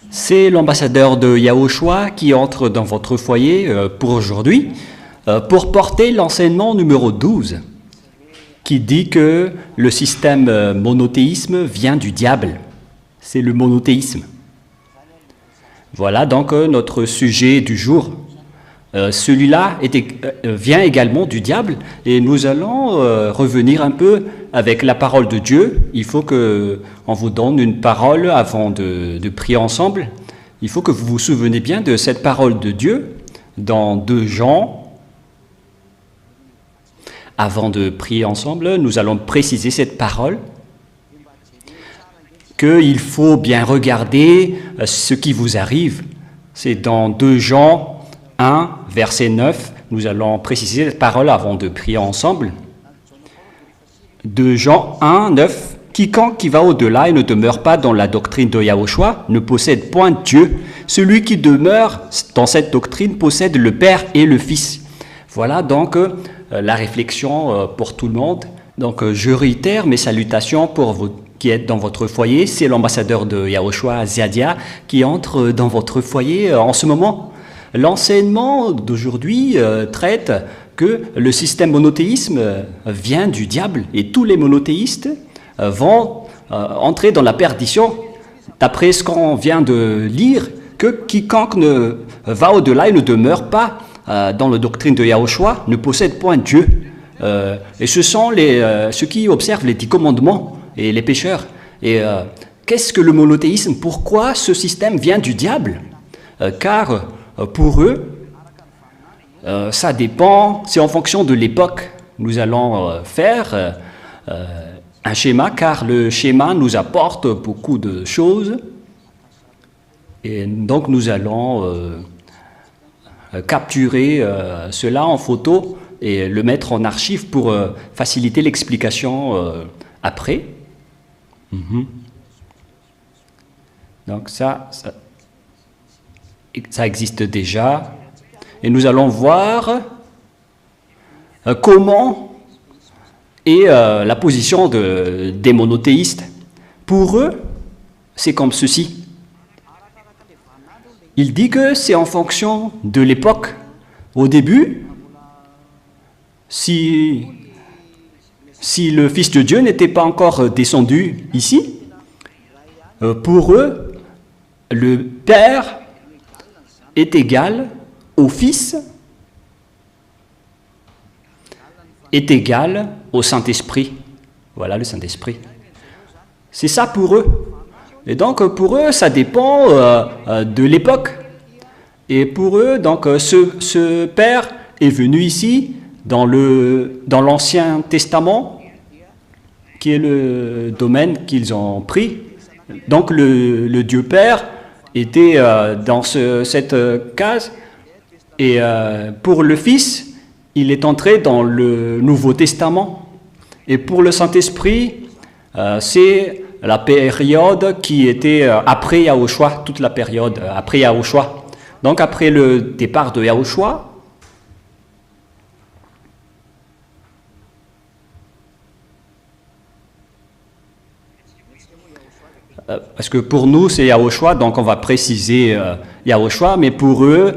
C'est l'ambassadeur de Yahushua qui entre dans votre foyer pour aujourd'hui, pour porter l'enseignement numéro 12, qui dit que le système monothéisme vient du diable. C'est le monothéisme. Voilà donc notre sujet du jour. Celui-là vient également du diable et nous allons revenir un peu avec la parole de Dieu. Il faut qu'on vous donne une parole avant de prier ensemble. Il faut que vous vous souveniez bien de cette parole de Dieu dans 2 Jean. Avant de prier ensemble, nous allons préciser cette parole, qu'il faut bien regarder ce qui vous arrive. C'est dans 2 Jean 1, verset 9, nous allons préciser cette parole avant de prier ensemble. 2 Jean 1, 9, « Quiconque qui va au-delà et ne demeure pas dans la doctrine de Yahushua ne possède point Dieu. Celui qui demeure dans cette doctrine possède le Père et le Fils. » Voilà donc la réflexion pour tout le monde. Donc je réitère mes salutations pour vous qui êtes dans votre foyer. C'est l'ambassadeur de Yahushua, Ziadia, qui entre dans votre foyer en ce moment. L'enseignement d'aujourd'hui traite que le système monothéisme vient du diable et tous les monothéistes vont entrer dans la perdition. D'après ce qu'on vient de lire, que quiconque ne va au-delà et ne demeure pas dans la doctrine de Yahushua ne possède point Dieu. Et ce sont ceux qui observent les 10 commandements et les pécheurs. Et qu'est-ce que le monothéisme? Pourquoi ce système vient du diable? Car pour eux, ça dépend, c'est en fonction de l'époque. Nous allons faire un schéma, car le schéma nous apporte beaucoup de choses. Et donc nous allons capturer cela en photo et le mettre en archive pour faciliter l'explication après. Donc ça existe déjà. Et nous allons voir comment est la position des monothéistes. Pour eux, c'est comme ceci. Il dit que c'est en fonction de l'époque. Au début, si le Fils de Dieu n'était pas encore descendu ici, pour eux, le Père est égal au Fils, est égal au Saint-Esprit. Voilà le Saint-Esprit. C'est ça pour eux. Et donc pour eux, ça dépend de l'époque. Et pour eux, donc ce Père est venu ici dans l'Ancien Testament, qui est le domaine qu'ils ont pris. Donc le Dieu Père était dans cette case, et pour le Fils, il est entré dans le Nouveau Testament. Et pour le Saint-Esprit, c'est la période qui était après Yahushua, toute la période après Yahushua. Donc après le départ de Yahushua, parce que pour nous c'est Yahushua, donc on va préciser Yahushua, mais pour eux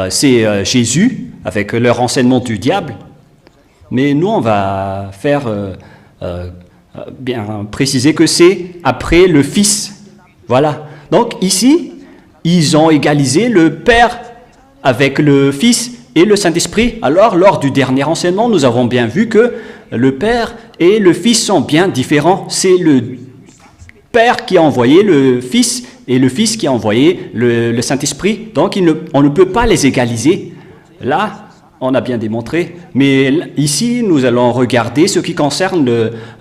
c'est Jésus avec leur enseignement du diable. Mais nous on va faire bien préciser que c'est après le Fils. Voilà. Donc ici, ils ont égalisé le Père avec le Fils et le Saint-Esprit. Alors lors du dernier enseignement, nous avons bien vu que le Père et le Fils sont bien différents. C'est le Père qui a envoyé le Fils et le Fils qui a envoyé le Saint-Esprit. Donc on ne peut pas les égaliser. Là, on a bien démontré. Mais ici, nous allons regarder ce qui concerne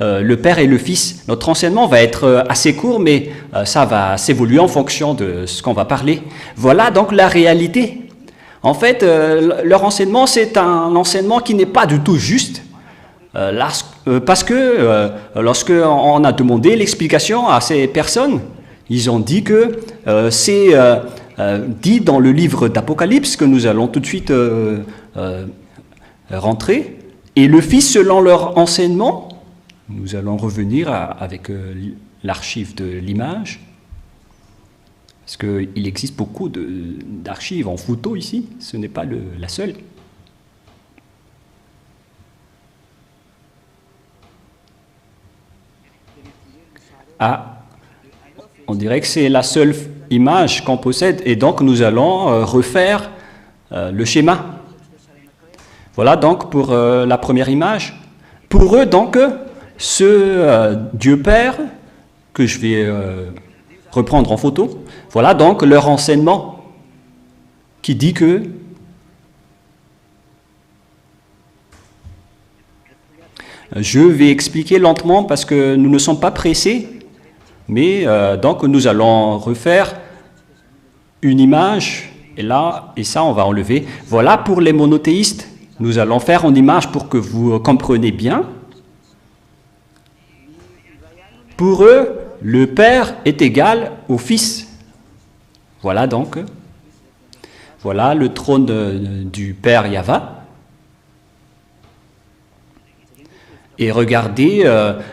le Père et le Fils. Notre enseignement va être assez court, mais ça va s'évoluer en fonction de ce qu'on va parler. Voilà donc la réalité. En fait, leur enseignement, c'est un enseignement qui n'est pas du tout juste. Parce que lorsqu'on a demandé l'explication à ces personnes, ils ont dit que c'est dit dans le livre d'Apocalypse que nous allons tout de suite rentrer. Et le Fils, selon leur enseignement, nous allons revenir avec l'archive de l'image. Parce qu'il existe beaucoup d'archives en photo ici, ce n'est pas la seule. Ah, on dirait que c'est la seule image qu'on possède et donc nous allons refaire le schéma. Voilà donc pour la première image. Pour eux donc, ce Dieu Père que je vais reprendre en photo, voilà donc leur enseignement qui dit que je vais expliquer lentement parce que nous ne sommes pas pressés. Mais donc nous allons refaire une image, et là, et ça on va enlever. Voilà pour les monothéistes, nous allons faire une image pour que vous compreniez bien. Pour eux, le Père est égal au Fils. Voilà donc, voilà le trône du Père Yahva. Et regardez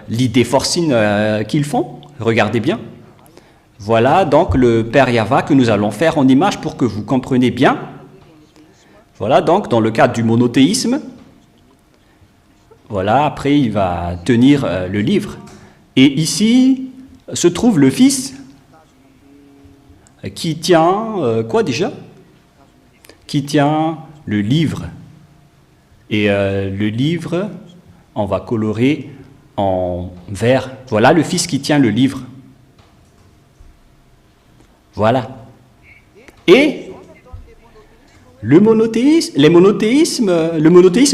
l'idée forcine qu'ils font. Regardez bien. Voilà donc le Père Yahva que nous allons faire en image pour que vous compreniez bien. Voilà donc dans le cadre du monothéisme. Voilà, après il va tenir le livre. Et ici se trouve le Fils qui tient, quoi déjà? Qui tient le livre. Et le livre, on va colorer en vert. Voilà le Fils qui tient le livre. Voilà. Et le monothéisme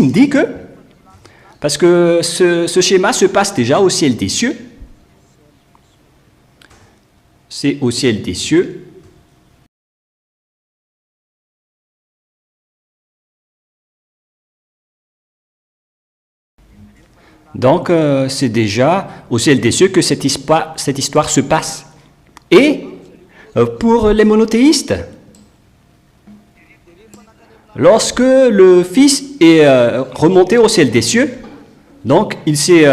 dit que, parce que ce schéma se passe déjà au ciel des cieux, c'est au ciel des cieux. Donc, c'est déjà au ciel des cieux que cette histoire se passe. Et pour les monothéistes, lorsque le Fils est remonté au ciel des cieux, donc il s'est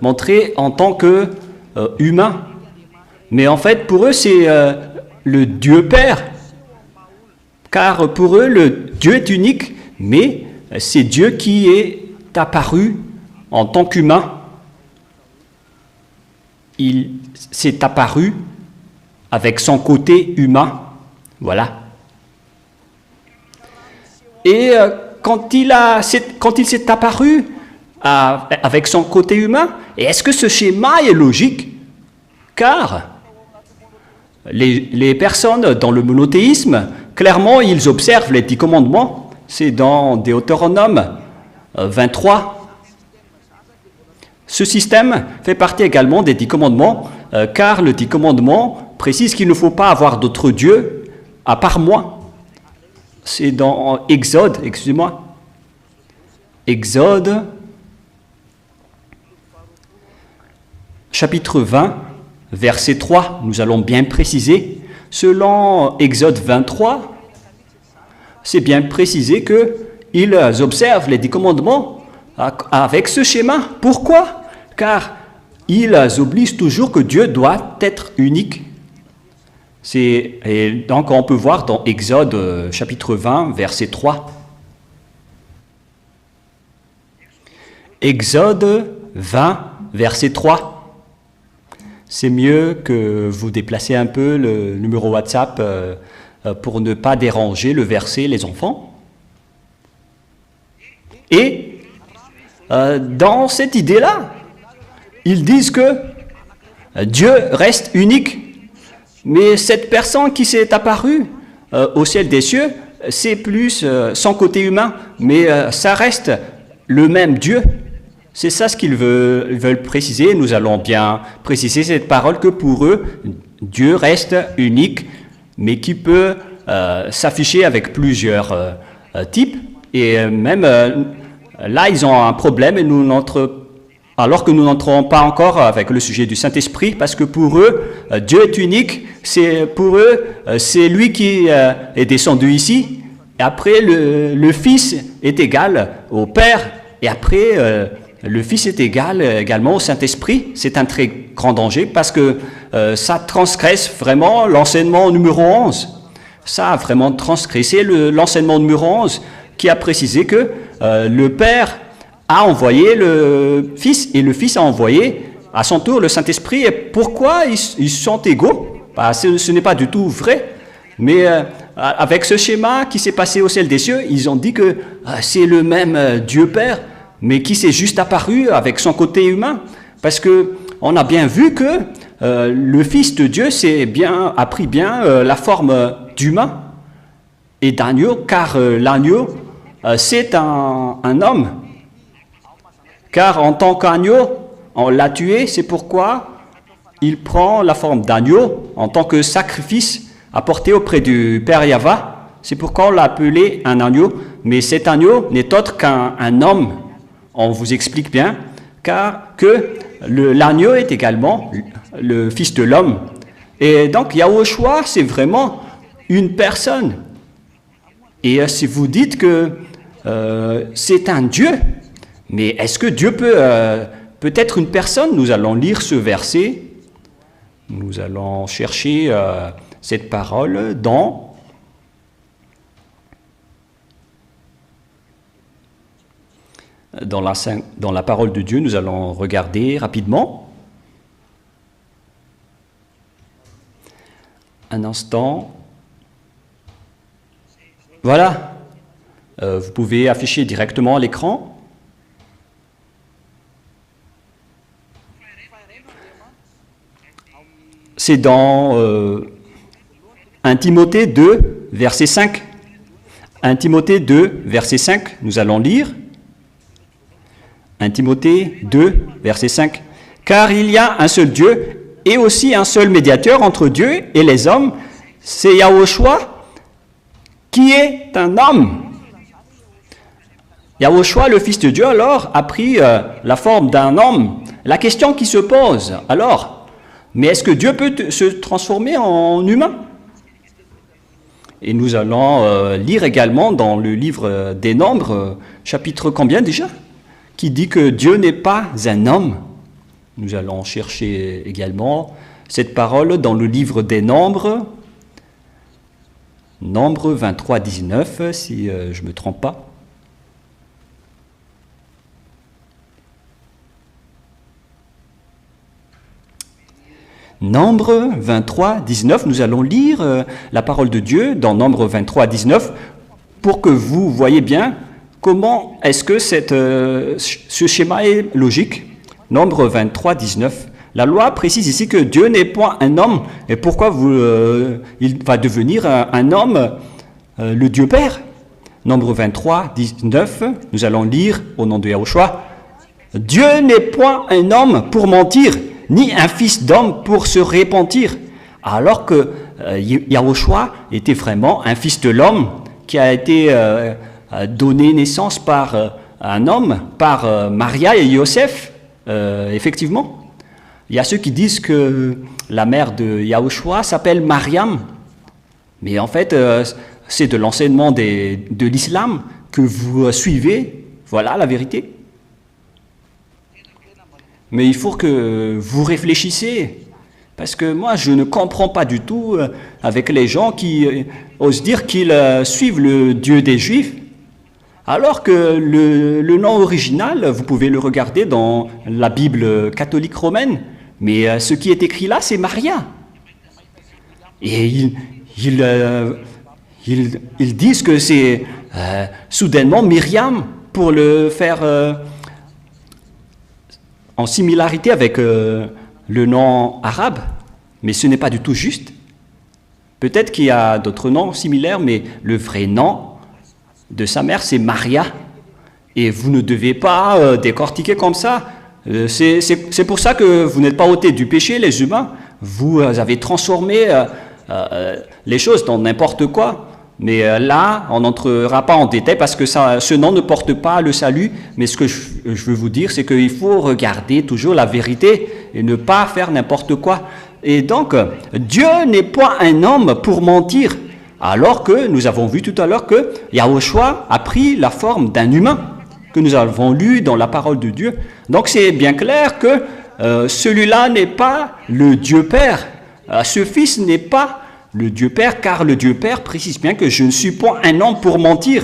montré en tant que humain. Mais en fait, pour eux, c'est le Dieu Père. Car pour eux, le Dieu est unique, mais c'est Dieu qui est apparu en tant qu'humain. Il s'est apparu avec son côté humain. Voilà. Et quand il s'est apparu avec son côté humain, est-ce que ce schéma est logique? Car les personnes dans le monothéisme, clairement, ils observent les 10 commandements. C'est dans Deutéronome 23. Ce système fait partie également des 10 commandements, car le 10 commandements précise qu'il ne faut pas avoir d'autre Dieu à part moi. C'est dans Exode, excusez-moi. Exode, chapitre 20, verset 3, nous allons bien préciser. Selon Exode 23, c'est bien précisé qu'ils observent les 10 commandements avec ce schéma. Pourquoi? Car ils obligent toujours que Dieu doit être unique. Et donc on peut voir dans Exode chapitre 20, verset 3. Exode 20, verset 3. C'est mieux que vous déplacez un peu le numéro WhatsApp pour ne pas déranger le verset, les enfants. Et dans cette idée-là, ils disent que Dieu reste unique. Mais cette personne qui s'est apparue au ciel des cieux, c'est plus son côté humain, mais ça reste le même Dieu. C'est ça ce qu'ils veulent préciser. Nous allons bien préciser cette parole que pour eux, Dieu reste unique, mais qui peut s'afficher avec plusieurs types. Et même là, ils ont un problème et alors que nous n'entrons pas encore avec le sujet du Saint-Esprit, parce que pour eux, Dieu est unique, c'est lui qui est descendu ici, et après le Fils est égal au Père, et après le Fils est égal également au Saint-Esprit. C'est un très grand danger parce que ça transgresse vraiment l'enseignement numéro 11. Ça a vraiment transgressé l'enseignement numéro 11 qui a précisé que le Père a envoyé le Fils et le Fils a envoyé à son tour le Saint-Esprit. Et pourquoi ils sont égaux? Ce n'est pas du tout vrai. Mais avec ce schéma qui s'est passé au ciel des cieux, ils ont dit que c'est le même Dieu Père, mais qui s'est juste apparu avec son côté humain. Parce que on a bien vu que le Fils de Dieu a pris bien la forme d'humain et d'agneau, car l'agneau, c'est un homme. Car en tant qu'agneau, on l'a tué, c'est pourquoi il prend la forme d'agneau en tant que sacrifice apporté auprès du Père Yahva. C'est pourquoi on l'a appelé un agneau. Mais cet agneau n'est autre qu'un homme. On vous explique bien, car que l'agneau est également le Fils de l'homme. Et donc Yahushua, c'est vraiment une personne. Et si vous dites que c'est un Dieu, mais est-ce que Dieu peut être une personne? Nous allons lire ce verset. Nous allons chercher cette parole dans la parole de Dieu. Nous allons regarder rapidement. Un instant. Voilà. Vous pouvez afficher directement à l'écran. C'est dans 1 Timothée 2, verset 5. 1 Timothée 2, verset 5, nous allons lire. 1 Timothée 2, verset 5. Car il y a un seul Dieu et aussi un seul médiateur entre Dieu et les hommes, c'est Yahushua qui est un homme. Yahushua, le Fils de Dieu, alors, a pris la forme d'un homme. La question qui se pose, alors, mais est-ce que Dieu peut se transformer en humain? Et nous allons lire également dans le livre des Nombres, chapitre combien déjà? Qui dit que Dieu n'est pas un homme. Nous allons chercher également cette parole dans le livre des Nombres, Nombre 23, 19, si je ne me trompe pas. Nombre 23, 19, nous allons lire la parole de Dieu dans Nombre 23, 19 pour que vous voyez bien comment est-ce que ce schéma est logique. Nombre 23, 19. La loi précise ici que Dieu n'est point un homme. Et pourquoi il va devenir un homme, le Dieu Père? Nombre 23, 19, nous allons lire au nom de Yahushua. Dieu n'est point un homme pour mentir, ni un fils d'homme pour se repentir. Alors que Yahushua était vraiment un fils de l'homme qui a été donné naissance par un homme, par Maria et Yosef, effectivement. Il y a ceux qui disent que la mère de Yahushua s'appelle Mariam. Mais en fait, c'est de l'enseignement de l'islam que vous suivez. Voilà la vérité. Mais il faut que vous réfléchissez. Parce que moi, je ne comprends pas du tout avec les gens qui osent dire qu'ils suivent le Dieu des Juifs. Alors que le nom original, vous pouvez le regarder dans la Bible catholique romaine. Mais ce qui est écrit là, c'est Maria. Et ils disent que c'est soudainement Myriam pour le faire en similarité avec le nom arabe. Mais ce n'est pas du tout juste. Peut-être qu'il y a d'autres noms similaires, mais le vrai nom de sa mère, c'est Maria. Et vous ne devez pas décortiquer comme ça. C'est pour ça que vous n'êtes pas ôtés du péché, les humains. Vous avez transformé les choses dans n'importe quoi. Mais là, on n'entrera pas en détail parce que ce nom ne porte pas le salut. Mais ce que je veux vous dire, c'est qu'il faut regarder toujours la vérité et ne pas faire n'importe quoi. Et donc, Dieu n'est pas un homme pour mentir. Alors que nous avons vu tout à l'heure que Yahushua a pris la forme d'un humain. que nous avons lu dans la parole de Dieu. Donc c'est bien clair que celui-là n'est pas le Dieu Père. Ce Fils n'est pas le Dieu Père, car le Dieu Père précise bien que je ne suis point un homme pour mentir.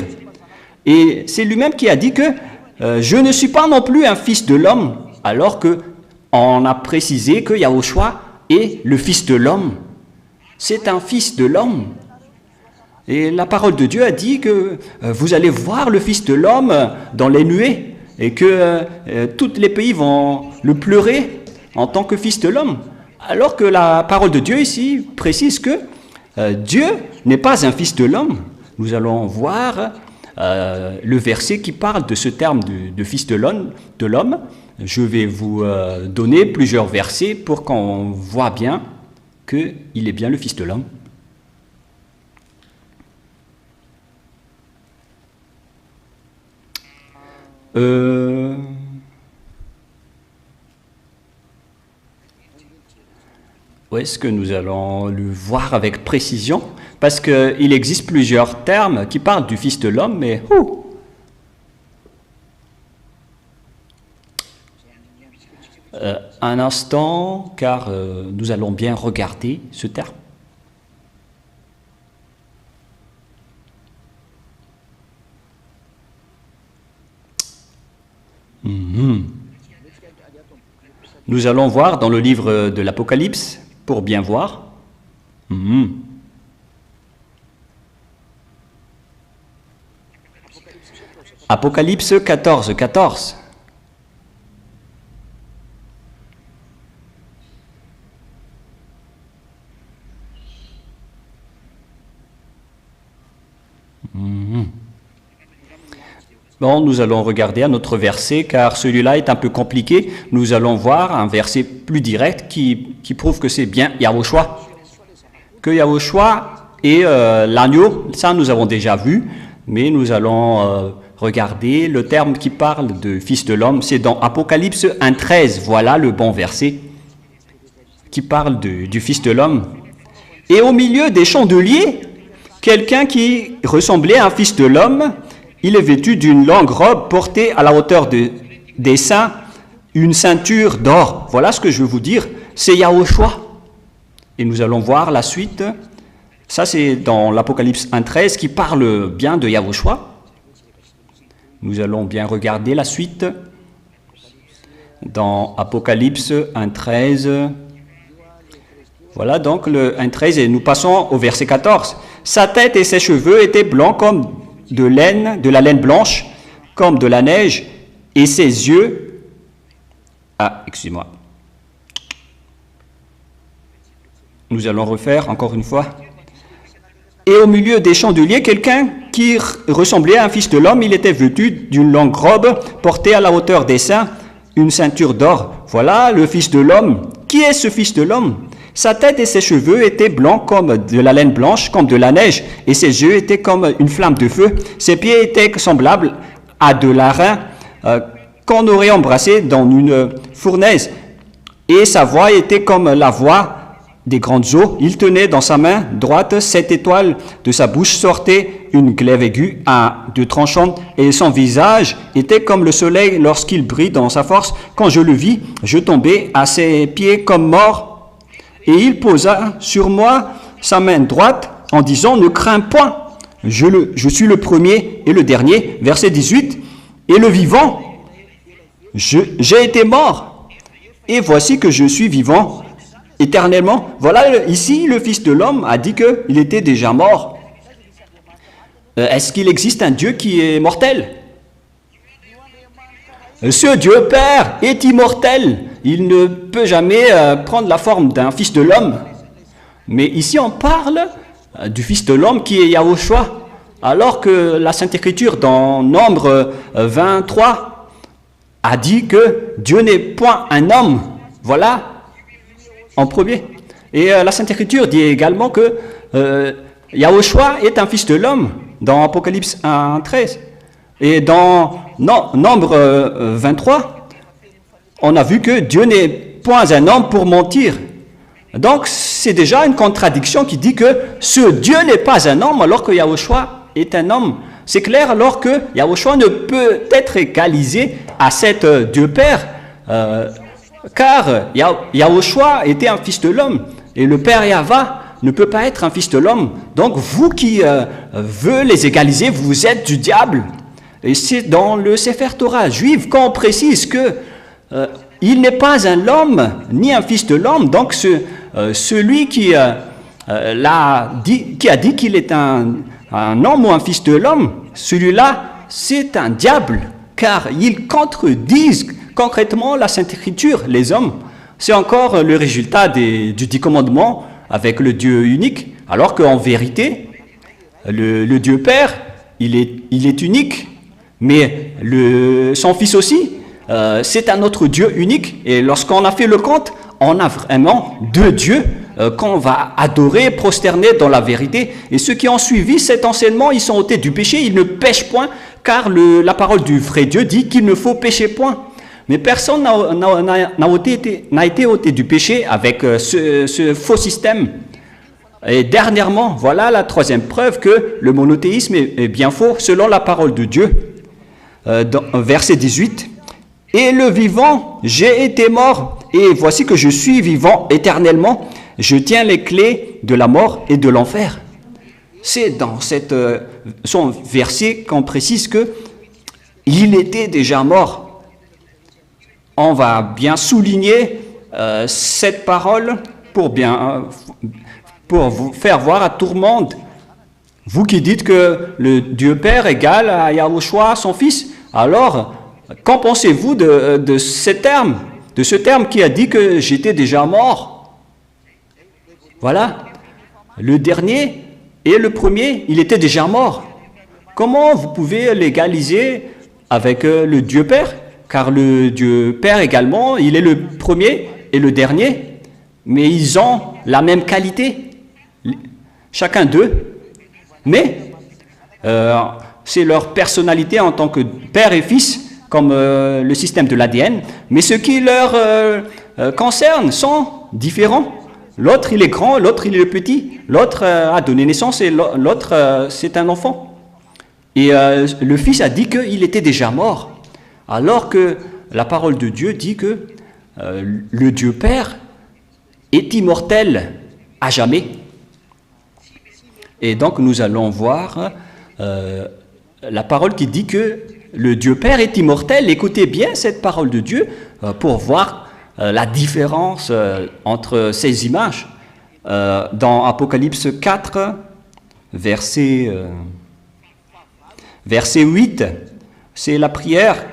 Et c'est lui-même qui a dit que je ne suis pas non plus un fils de l'homme, alors qu'on a précisé que Yahushua est le Fils de l'homme. C'est un fils de l'homme. Et la parole de Dieu a dit que vous allez voir le Fils de l'homme dans les nuées et que tous les pays vont le pleurer en tant que Fils de l'homme. Alors que la parole de Dieu ici précise que Dieu n'est pas un Fils de l'homme. Nous allons voir le verset qui parle de ce terme de Fils de l'homme. Je vais vous donner plusieurs versets pour qu'on voit bien qu'il est bien le Fils de l'homme. Où est-ce que nous allons le voir avec précision? Parce qu'il existe plusieurs termes qui parlent du Fils de l'homme, mais... un instant, car nous allons bien regarder ce terme. Nous allons voir dans le livre de l'Apocalypse, pour bien voir. Apocalypse 14, 14. Bon, nous allons regarder un autre verset, car celui-là est un peu compliqué. Nous allons voir un verset plus direct qui prouve que c'est bien Yahushua. Que Yahushua est l'agneau, ça nous avons déjà vu, mais nous allons regarder le terme qui parle de Fils de l'homme. C'est dans Apocalypse 1,13, voilà le bon verset, qui parle du Fils de l'homme. Et au milieu des chandeliers, quelqu'un qui ressemblait à un Fils de l'homme, il est vêtu d'une longue robe portée à la hauteur des seins, une ceinture d'or. Voilà ce que je veux vous dire, c'est Yahushua. Et nous allons voir la suite. Ça, c'est dans l'Apocalypse 1,13 qui parle bien de Yahushua. Nous allons bien regarder la suite. Dans Apocalypse 1,13. Voilà donc le 1,13 et nous passons au verset 14. Sa tête et ses cheveux étaient blancs comme de la laine blanche, comme de la neige, et ses yeux... Ah, excusez-moi. Nous allons refaire encore une fois. Et au milieu des chandeliers, quelqu'un qui ressemblait à un fils de l'homme, il était vêtu d'une longue robe, portée à la hauteur des seins, une ceinture d'or. Voilà le Fils de l'homme. Qui est ce Fils de l'homme? Sa tête et ses cheveux étaient blancs comme de la laine blanche, comme de la neige, et ses yeux étaient comme une flamme de feu. Ses pieds étaient semblables à de l'airain qu'on aurait embrassé dans une fournaise. Et sa voix était comme la voix des grandes eaux. Il tenait dans sa main droite 7 étoiles. De sa bouche sortait une glaive aiguë à 2 tranchants, et son visage était comme le soleil lorsqu'il brille dans sa force. Quand je le vis, je tombai à ses pieds comme mort. Et il posa sur moi sa main droite en disant, ne crains point, je suis le premier et le dernier. Verset 18, et le vivant, j'ai été mort, et voici que je suis vivant éternellement. Voilà, ici, le Fils de l'homme a dit qu'il était déjà mort. Est-ce qu'il existe un Dieu qui est mortel? Ce Dieu Père est immortel. Il ne peut jamais prendre la forme d'un fils de l'homme. Mais ici, on parle du fils de l'homme qui est Yahushua. Alors que la Sainte Écriture, dans Nombre 23, a dit que Dieu n'est point un homme. Voilà, en premier. Et la Sainte Écriture dit également que Yahushua est un fils de l'homme, dans Apocalypse 1,13. Et dans Nombre 23, on a vu que Dieu n'est point un homme pour mentir. Donc, c'est déjà une contradiction qui dit que ce Dieu n'est pas un homme, alors que Yahushua est un homme. C'est clair alors que Yahushua ne peut être égalisé à cet Dieu Père, car Yahushua était un fils de l'homme, et le Père Yahva ne peut pas être un fils de l'homme. Donc vous qui veut les égaliser, vous êtes du diable. Et c'est dans le Sefer Torah juif qu'on précise que il n'est pas un homme ni un fils de l'homme. Donc celui qui a dit qu'il est un homme ou un fils de l'homme, celui-là c'est un diable, car il contredit concrètement la Sainte Écriture, les hommes. C'est encore le résultat du 10 commandements avec le Dieu unique, alors qu'en vérité, le Dieu Père, il est unique, mais son Fils aussi, c'est un autre Dieu unique. Et lorsqu'on a fait le compte, on a vraiment deux dieux qu'on va adorer, prosterner dans la vérité. Et ceux qui ont suivi cet enseignement, ils sont ôtés du péché, ils ne pêchent point, car la parole du vrai Dieu dit qu'il ne faut pécher point. Mais personne n'a été ôté du péché avec ce faux système. Et dernièrement, voilà la troisième preuve que le monothéisme est bien faux selon la parole de Dieu. Dans verset 18, « Et le vivant, j'ai été mort, et voici que je suis vivant éternellement. Je tiens les clés de la mort et de l'enfer. » C'est dans son verset qu'on précise que il était déjà mort. On va bien souligner cette parole pour vous faire voir à tout le monde. Vous qui dites que le Dieu Père égale à Yahushua, son Fils, alors qu'en pensez-vous de ce terme qui a dit que j'étais déjà mort? Voilà, le dernier et le premier, il était déjà mort. Comment vous pouvez l'égaliser avec le Dieu Père? Car le Dieu Père également, il est le premier et le dernier, mais ils ont la même qualité, chacun d'eux, mais c'est leur personnalité en tant que père et fils, comme le système de l'ADN, mais ce qui leur concerne sont différents. L'autre, il est grand, l'autre, il est petit, l'autre a donné naissance et l'autre, c'est un enfant. Et le fils a dit qu'il était déjà mort. Alors que la parole de Dieu dit que le Dieu Père est immortel à jamais. Et donc nous allons voir la parole qui dit que le Dieu Père est immortel. Écoutez bien cette parole de Dieu pour voir la différence entre ces images. Dans Apocalypse 4, verset 8, c'est la prière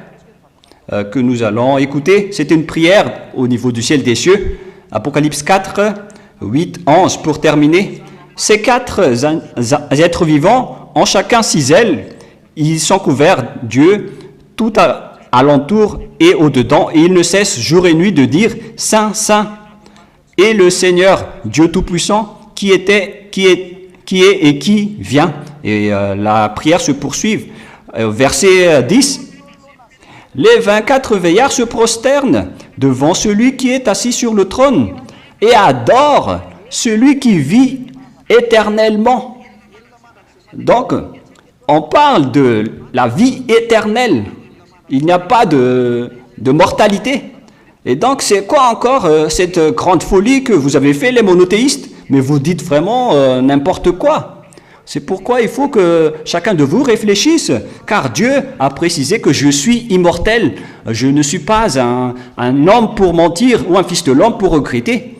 que nous allons écouter. C'est une prière au niveau du ciel des cieux. Apocalypse 4, 8, 11, pour terminer. Ces quatre êtres vivants ont chacun 6 ailes. Ils sont couverts d'yeux tout alentour et au-dedans, et ils ne cessent jour et nuit de dire « Saint, Saint » et le Seigneur, Dieu Tout-Puissant, qui est et qui vient. Et la prière se poursuit. Verset 10. Les 24 veillards se prosternent devant celui qui est assis sur le trône et adorent celui qui vit éternellement. Donc, on parle de la vie éternelle. Il n'y a pas de mortalité. Et donc, c'est quoi encore cette grande folie que vous avez fait, les monothéistes? Mais vous dites vraiment n'importe quoi. C'est pourquoi il faut que chacun de vous réfléchisse, car Dieu a précisé que je suis immortel. Je ne suis pas un homme pour mentir ou un fils de l'homme pour regretter.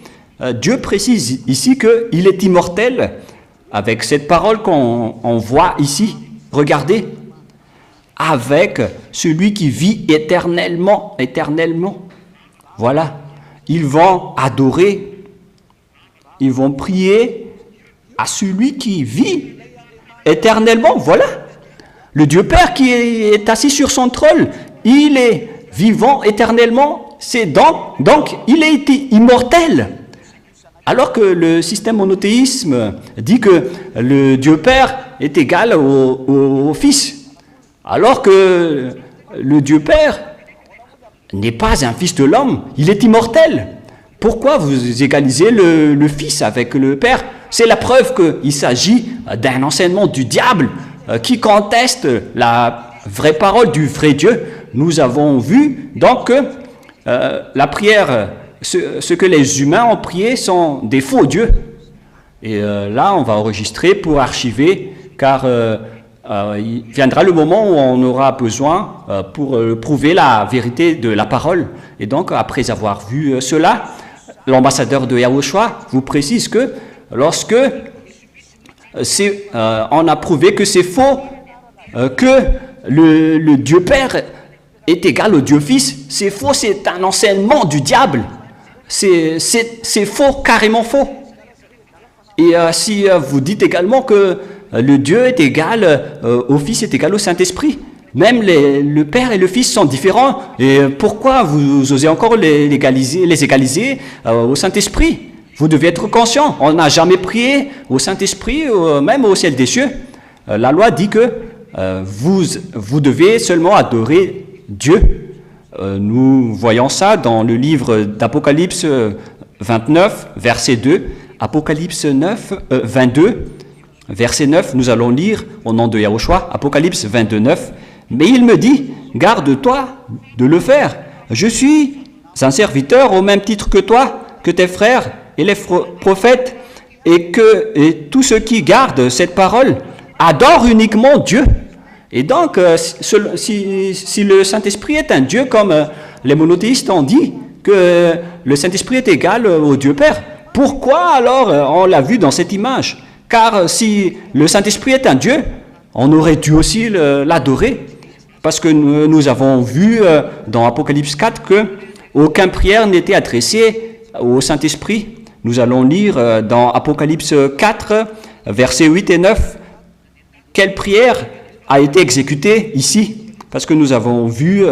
Dieu précise ici qu'il est immortel avec cette parole qu'on voit ici. Regardez, avec celui qui vit éternellement, éternellement. Voilà, ils vont adorer, ils vont prier à celui qui vit éternellement. Voilà, le Dieu Père qui est assis sur son trône, il est vivant éternellement, c'est donc il est immortel. Alors que le système monothéisme dit que le Dieu Père est égal au Fils, alors que le Dieu Père n'est pas un fils de l'homme, il est immortel. Pourquoi vous égalisez le Fils avec le Père? C'est la preuve qu'il s'agit d'un enseignement du diable, qui contestent la vraie parole du vrai Dieu. Nous avons vu donc que la prière, ce que les humains ont prié sont des faux dieux. Et là, on va enregistrer pour archiver, car il viendra le moment où on aura besoin pour prouver la vérité de la parole. Et donc, après avoir vu cela, l'ambassadeur de Yahushua vous précise que lorsque on a prouvé que c'est faux, que le Dieu Père est égal au Dieu Fils, c'est faux, c'est un enseignement du diable. C'est faux, carrément faux. Et si vous dites également que le Dieu est égal au Fils, est égal au Saint-Esprit, même le Père et le Fils sont différents, et pourquoi vous osez encore les égaliser au Saint-Esprit? Vous devez être conscient, on n'a jamais prié au Saint-Esprit, même au ciel des cieux. La loi dit que vous devez seulement adorer Dieu. Nous voyons ça dans le livre d'Apocalypse 29, verset 2, Apocalypse 22, verset 9, nous allons lire au nom de Yahushua, Apocalypse 22, 9. Mais il me dit, garde-toi de le faire. Je suis un serviteur au même titre que toi, que tes frères et les prophètes, et tous ceux qui gardent cette parole adorent uniquement Dieu. Et donc, si le Saint-Esprit est un Dieu, comme les monothéistes ont dit, que le Saint-Esprit est égal au Dieu Père, pourquoi alors on l'a vu dans cette image? Car si le Saint-Esprit est un Dieu, on aurait dû aussi l'adorer. Parce que nous avons vu dans Apocalypse 4 que aucune prière n'était adressée au Saint-Esprit. Nous allons lire dans Apocalypse 4, versets 8 et 9, quelle prière a été exécutée ici. Parce que nous avons vu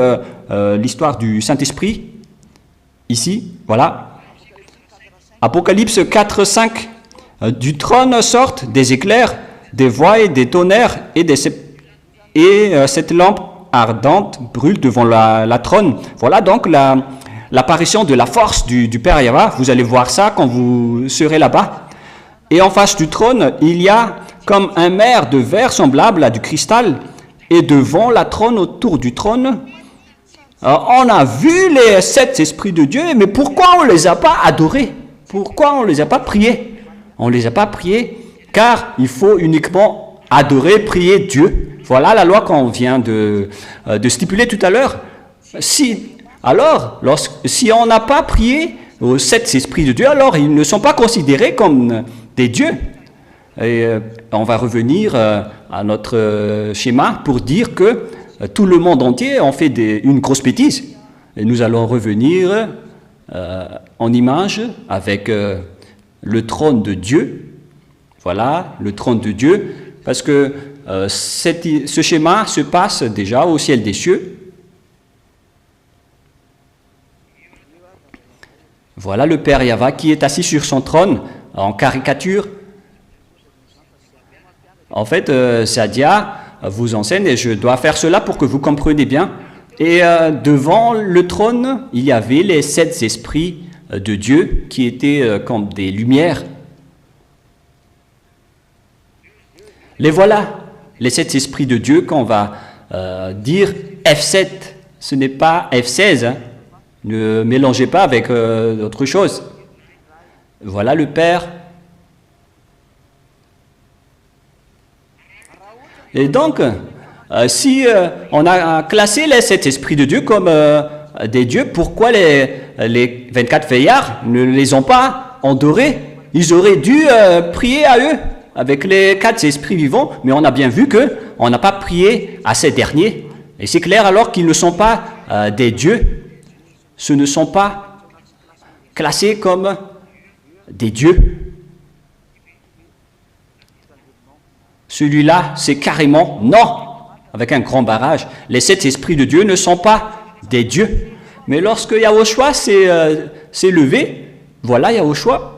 l'histoire du Saint-Esprit ici, voilà. Apocalypse 4, 5, du trône sortent des éclairs, des voix et des tonnerres, et cette lampe ardente brûle devant la trône. Voilà donc l'apparition de la force du Père Yahweh. Vous allez voir ça quand vous serez là-bas. Et en face du trône, il y a comme un mer de verre semblable à du cristal, et devant la trône, autour du trône, on a vu les 7 esprits de Dieu, mais pourquoi on ne les a pas adorés? Pourquoi on ne les a pas priés? On ne les a pas priés car il faut uniquement adorer, prier Dieu. Voilà la loi qu'on vient de stipuler tout à l'heure. Si on n'a pas prié aux 7 esprits de Dieu, alors ils ne sont pas considérés comme des dieux. Et on va revenir à notre schéma pour dire que tout le monde entier en fait une grosse bêtise. Et nous allons revenir en image avec le trône de Dieu. Voilà, le trône de Dieu, parce que ce schéma se passe déjà au ciel des cieux. Voilà le Père Yahweh qui est assis sur son trône en caricature. En fait, Sadia vous enseigne, et je dois faire cela pour que vous compreniez bien. Et devant le trône, il y avait les 7 esprits de Dieu qui étaient comme des lumières. Les voilà, les 7 esprits de Dieu qu'on va dire F7. Ce n'est pas F16, hein. Ne mélangez pas avec autre chose. Voilà le Père. Et donc, si on a classé les 7 esprits de Dieu comme des dieux, pourquoi les 24 veillards ne les ont pas adorés? Ils auraient dû prier à eux avec les 4 esprits vivants, mais on a bien vu qu'on n'a pas prié à ces derniers. Et c'est clair alors qu'ils ne sont pas des dieux. Ce ne sont pas classés comme des dieux. Celui-là, c'est carrément non, avec un grand barrage. Les 7 esprits de Dieu ne sont pas des dieux. Mais lorsque Yahushua s'est levé, voilà Yahushua,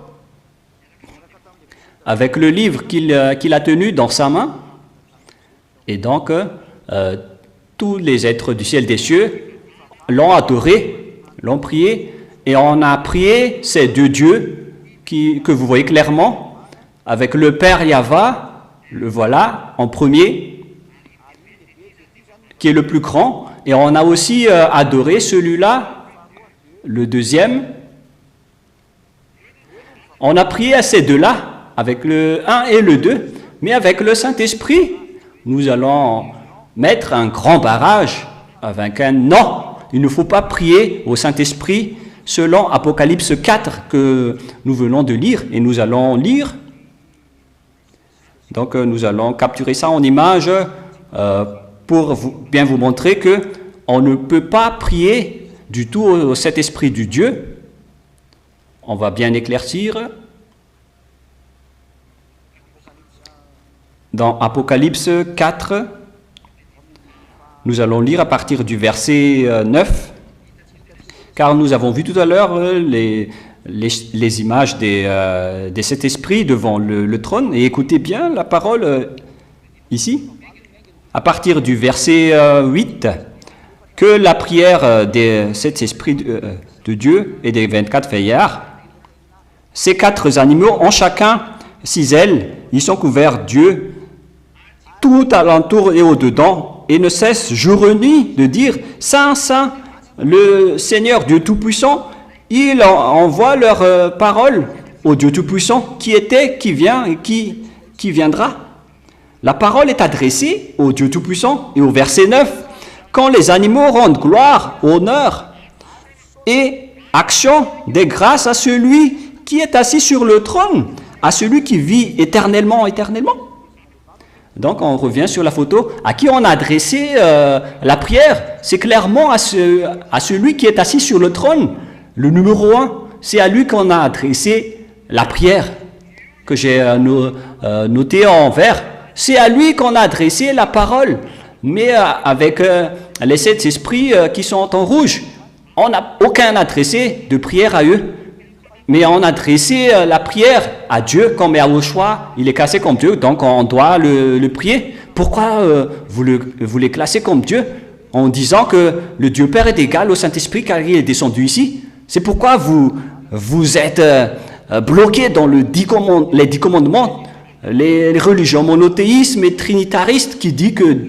avec le livre qu'il a tenu dans sa main, et donc tous les êtres du ciel des cieux l'ont adoré, l'ont prié, et on a prié ces 2 dieux que vous voyez clairement, avec le Père Yahweh, le voilà en premier, qui est le plus grand. Et on a aussi adoré celui-là, le deuxième. On a prié à ces deux-là, avec le 1 et le 2. Mais avec le Saint-Esprit, nous allons mettre un grand barrage avec un non. Il ne faut pas prier au Saint-Esprit selon Apocalypse 4 que nous venons de lire. Et nous allons lire. Donc nous allons capturer ça en image pour bien vous montrer que on ne peut pas prier du tout au Saint-Esprit du Dieu. On va bien éclaircir. Dans Apocalypse 4, nous allons lire à partir du verset 9, car nous avons vu tout à l'heure les images des sept esprits devant le trône. Et écoutez bien la parole ici, à partir du verset 8, que la prière des sept esprits de Dieu et des 24 vieillards, ces quatre animaux ont chacun 6 ailes, ils sont couverts d'yeux, tout alentour et au-dedans, et ne cessent jour et nuit de dire « Saint, Saint, le Seigneur Dieu Tout-Puissant ». Ils envoient leur parole au Dieu Tout-Puissant qui était, qui vient et qui viendra. La parole est adressée au Dieu Tout-Puissant. Et au verset 9, quand les animaux rendent gloire, honneur et action des grâces à celui qui est assis sur le trône, à celui qui vit éternellement, éternellement. Donc on revient sur la photo, à qui on a adressé la prière. C'est clairement à celui qui est assis sur le trône. Le numéro 1, c'est à lui qu'on a adressé la prière que j'ai notée en vert. C'est à lui qu'on a adressé la parole. Mais avec les 7 esprits qui sont en rouge, on n'a aucun adressé de prière à eux. Mais on a adressé la prière à Dieu comme Yahushua, il est classé comme Dieu, donc on doit le prier. Pourquoi vous les classez comme Dieu en disant que le Dieu Père est égal au Saint-Esprit car il est descendu ici? C'est pourquoi vous êtes bloqués dans les 10 commandements, les religions monothéismes et trinitaristes qui disent que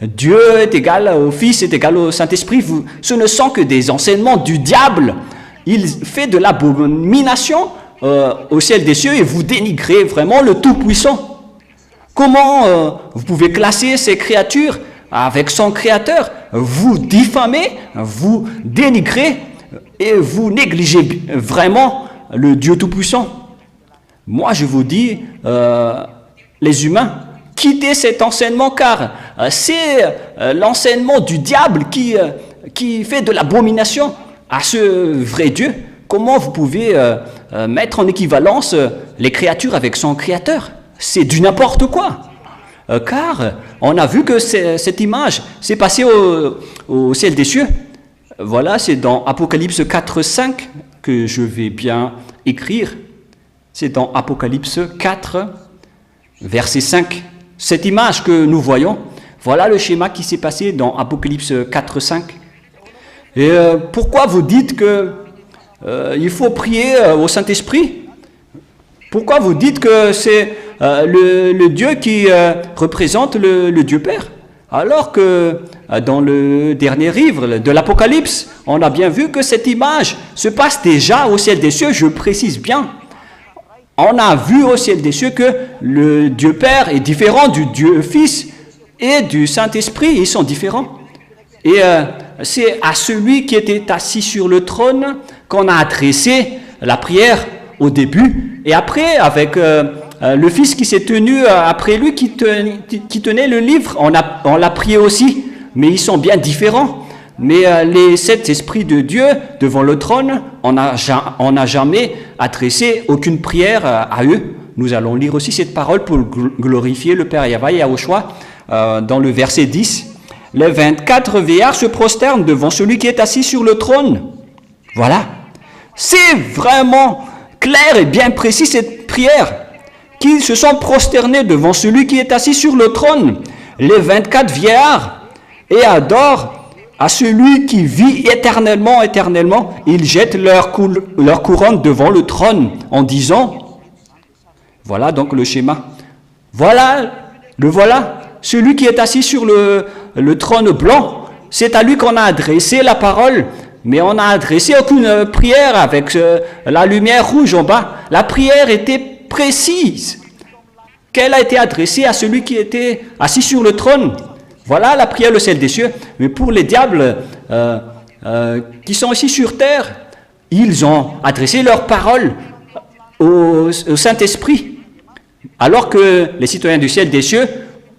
Dieu est égal au Fils, est égal au Saint-Esprit. Ce ne sont que des enseignements du diable. Il fait de l'abomination au ciel des cieux et vous dénigrez vraiment le Tout-Puissant. Comment vous pouvez classer ces créatures avec son Créateur? Vous diffamez, vous dénigrez et vous négligez vraiment le Dieu Tout-Puissant. Moi, je vous dis, les humains, quittez cet enseignement car c'est l'enseignement du diable qui fait de l'abomination à ce vrai Dieu. Comment vous pouvez mettre en équivalence les créatures avec son Créateur? C'est du n'importe quoi. Car on a vu que cette image s'est passée au ciel des cieux. Voilà, c'est dans Apocalypse 4, 5 que je vais bien écrire. C'est dans Apocalypse 4, verset 5. Cette image que nous voyons, voilà le schéma qui s'est passé dans Apocalypse 4, 5. Et pourquoi vous dites que il faut prier au Saint-Esprit? Pourquoi vous dites que c'est le Dieu qui représente le Dieu Père? Alors que dans le dernier livre de l'Apocalypse, on a bien vu que cette image se passe déjà au ciel des cieux, je précise bien. On a vu au ciel des cieux que le Dieu Père est différent du Dieu Fils et du Saint-Esprit, ils sont différents. Et c'est à celui qui était assis sur le trône qu'on a adressé la prière au début. Et après, avec le Fils qui s'est tenu après lui, qui tenait le livre, on l'a prié aussi. Mais ils sont bien différents. Mais les 7 esprits de Dieu devant le trône, on n'a jamais adressé aucune prière à eux. Nous allons lire aussi cette parole pour glorifier le Père Yahweh Yahushua dans le verset 10. Les 24 vieillards se prosternent devant celui qui est assis sur le trône. Voilà. C'est vraiment clair et bien précis cette prière. Qu'ils se sont prosternés devant celui qui est assis sur le trône. Les 24 vieillards et adorent à celui qui vit éternellement, éternellement. Ils jettent leur couronne devant le trône en disant, voilà donc le schéma. Voilà. celui qui est assis sur le trône blanc. C'est à lui qu'on a adressé la parole, mais on n'a adressé aucune prière avec la lumière rouge en bas. La prière était précise, qu'elle a été adressée à celui qui était assis sur le trône. Voilà la prière, le ciel des cieux. Mais pour les diables qui sont ici sur terre, ils ont adressé leur parole au Saint-Esprit, alors que les citoyens du ciel des cieux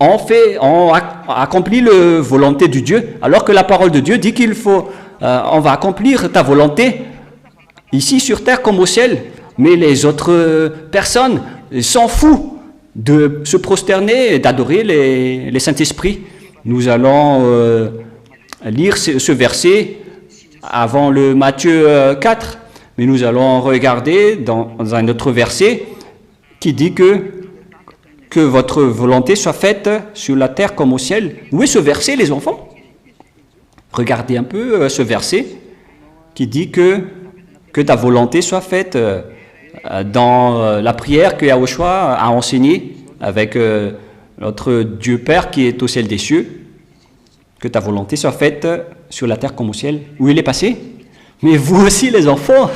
ont accompli la volonté de Dieu, alors que la parole de Dieu dit on va accomplir ta volonté ici sur terre comme au ciel. Mais les autres personnes s'en foutent de se prosterner et d'adorer les Saint-Esprit. Nous allons lire ce verset avant le Matthieu 4, mais nous allons regarder dans un autre verset qui dit que votre volonté soit faite sur la terre comme au ciel. Où est ce verset, les enfants? Regardez un peu ce verset qui dit que ta volonté soit faite dans la prière que Yahushua a enseignée avec notre Dieu Père qui est au ciel des cieux. Que ta volonté soit faite sur la terre comme au ciel. Où il est passé? Mais vous aussi, les enfants.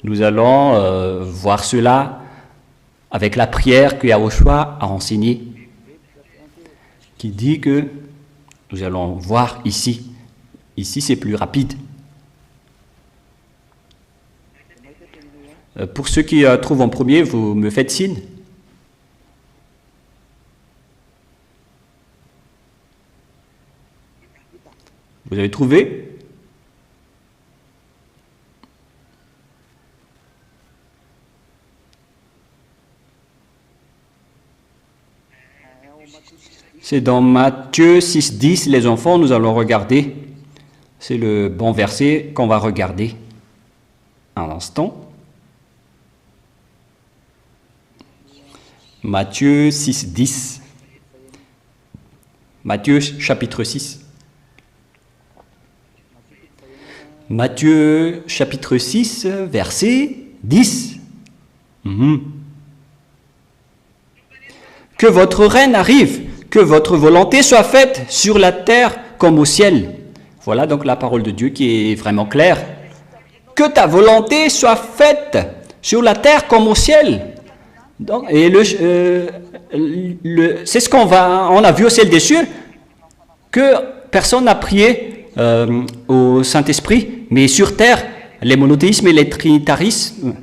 Nous allons voir cela avec la prière que Yahushua a enseignée, qui dit que nous allons voir ici. Ici, c'est plus rapide. Pour ceux qui trouvent en premier, vous me faites signe. Vous avez trouvé? C'est dans Matthieu 6, 10, les enfants, nous allons regarder. C'est le bon verset qu'on va regarder. Un instant. Matthieu 6, 10. Matthieu chapitre 6. Matthieu chapitre 6, verset 10. Que votre règne arrive, que votre volonté soit faite sur la terre comme au ciel. Voilà donc la parole de Dieu qui est vraiment claire. Que ta volonté soit faite sur la terre comme au ciel. Donc, et c'est ce on a vu au ciel des cieux, que personne n'a prié au Saint-Esprit, mais sur terre, les monothéismes et les trinitarismes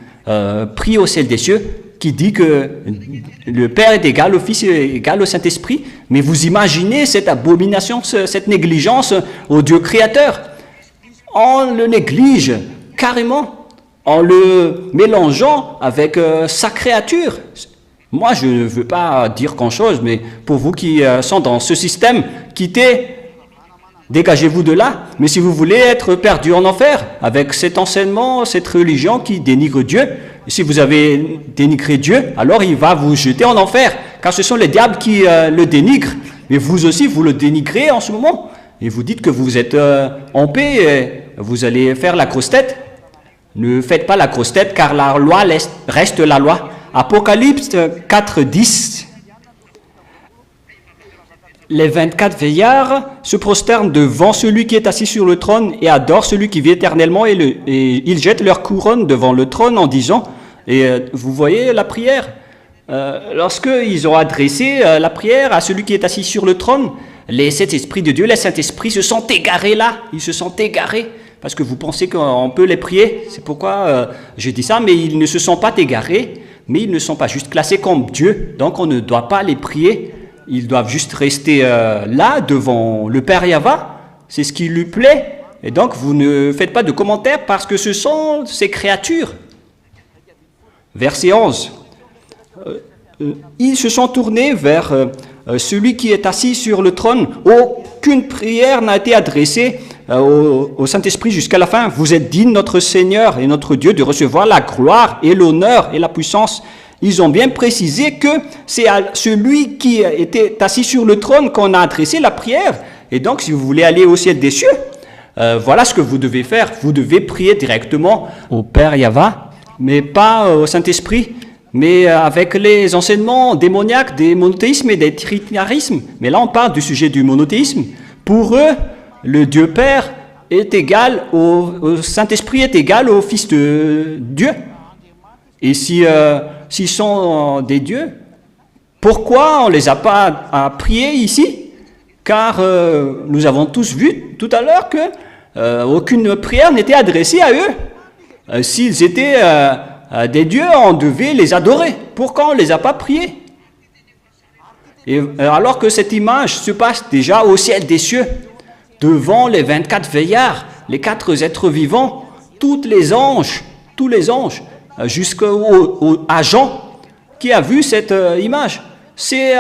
prient au ciel des cieux, qui dit que le Père est égal au Fils est égal au Saint-Esprit. Mais vous imaginez cette abomination, cette négligence au Dieu créateur. On le néglige carrément, en le mélangeant avec sa créature. Moi, je ne veux pas dire grand-chose, mais pour vous qui sont dans ce système, quittez, dégagez-vous de là. Mais si vous voulez être perdu en enfer, avec cet enseignement, cette religion qui dénigre Dieu, si vous avez dénigré Dieu, alors il va vous jeter en enfer, car ce sont les diables qui le dénigrent. Mais vous aussi, vous le dénigrez en ce moment. Et vous dites que vous êtes en paix, et vous allez faire la grosse tête. Ne faites pas la grosse tête, car la loi reste la loi. Apocalypse 4, 10. Les 24 veillards se prosternent devant celui qui est assis sur le trône et adorent celui qui vit éternellement, et ils jettent leur couronne devant le trône en disant, et vous voyez la prière, lorsqu'ils ont adressé la prière à celui qui est assis sur le trône, les sept esprits de Dieu, les Saint-Esprits se sont égarés là, ils se sont égarés, parce que vous pensez qu'on peut les prier, c'est pourquoi je dis ça, mais ils ne se sont pas égarés, mais ils ne sont pas juste classés comme Dieu, donc on ne doit pas les prier. Ils doivent juste rester là, devant le Père Yahva. C'est ce qui lui plaît. Et donc, vous ne faites pas de commentaires parce que ce sont ces créatures. Verset 11. Ils se sont tournés vers celui qui est assis sur le trône. Aucune prière n'a été adressée au Saint-Esprit jusqu'à la fin. Vous êtes digne, notre Seigneur et notre Dieu, de recevoir la gloire et l'honneur et la puissance. Ils ont bien précisé que c'est à celui qui était assis sur le trône qu'on a adressé la prière. Et donc, si vous voulez aller au ciel des cieux, voilà ce que vous devez faire. Vous devez prier directement au Père Yahva, mais pas au Saint-Esprit. mais avec les enseignements démoniaques des monothéismes et des trinitarismes. Mais là, on parle du sujet du monothéisme. Pour eux, le Dieu Père est égal au Saint-Esprit est égal au Fils de Dieu. Et s'ils sont des dieux, pourquoi on ne les a pas à prier ici? Car nous avons tous vu tout à l'heure que aucune prière n'était adressée à eux. S'ils étaient des dieux, on devait les adorer. Pourquoi on ne les a pas priés? Et alors que cette image se passe déjà au ciel des cieux, devant les 24 veillards, les 4 êtres vivants, tous les anges, jusqu'à Jean, qui a vu cette image. C'est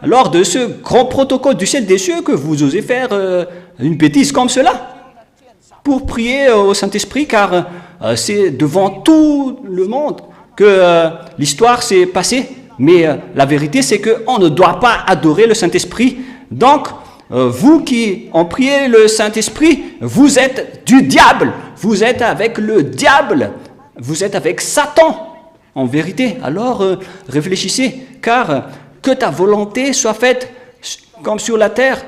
lors de ce grand protocole du ciel des cieux que vous osez faire une bêtise comme cela, pour prier au Saint-Esprit, car c'est devant tout le monde que l'histoire s'est passée. Mais la vérité, c'est qu'on ne doit pas adorer le Saint-Esprit. Donc, vous qui en priez le Saint-Esprit, vous êtes du diable. Vous êtes avec le diable. Vous êtes avec Satan, en vérité. Alors, réfléchissez, car que ta volonté soit faite comme sur la terre,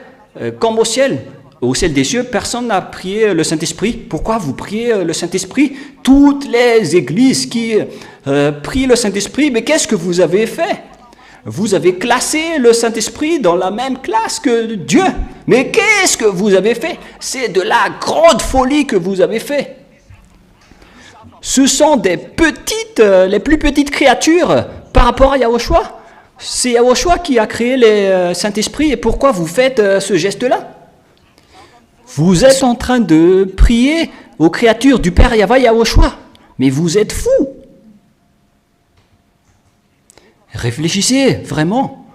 comme au ciel. Au ciel des cieux, personne n'a prié le Saint-Esprit. Pourquoi vous priez le Saint-Esprit? Toutes les églises qui prient le Saint-Esprit, mais qu'est-ce que vous avez fait? Vous avez classé le Saint-Esprit dans la même classe que Dieu. Mais qu'est-ce que vous avez fait? C'est de la grande folie que vous avez fait. Ce sont des petites, les plus petites créatures par rapport à Yahushua. C'est Yahushua qui a créé le Saint-Esprit. Et pourquoi vous faites ce geste-là? Vous êtes en train de prier aux créatures du Père Yahushua, mais vous êtes fous. Réfléchissez vraiment.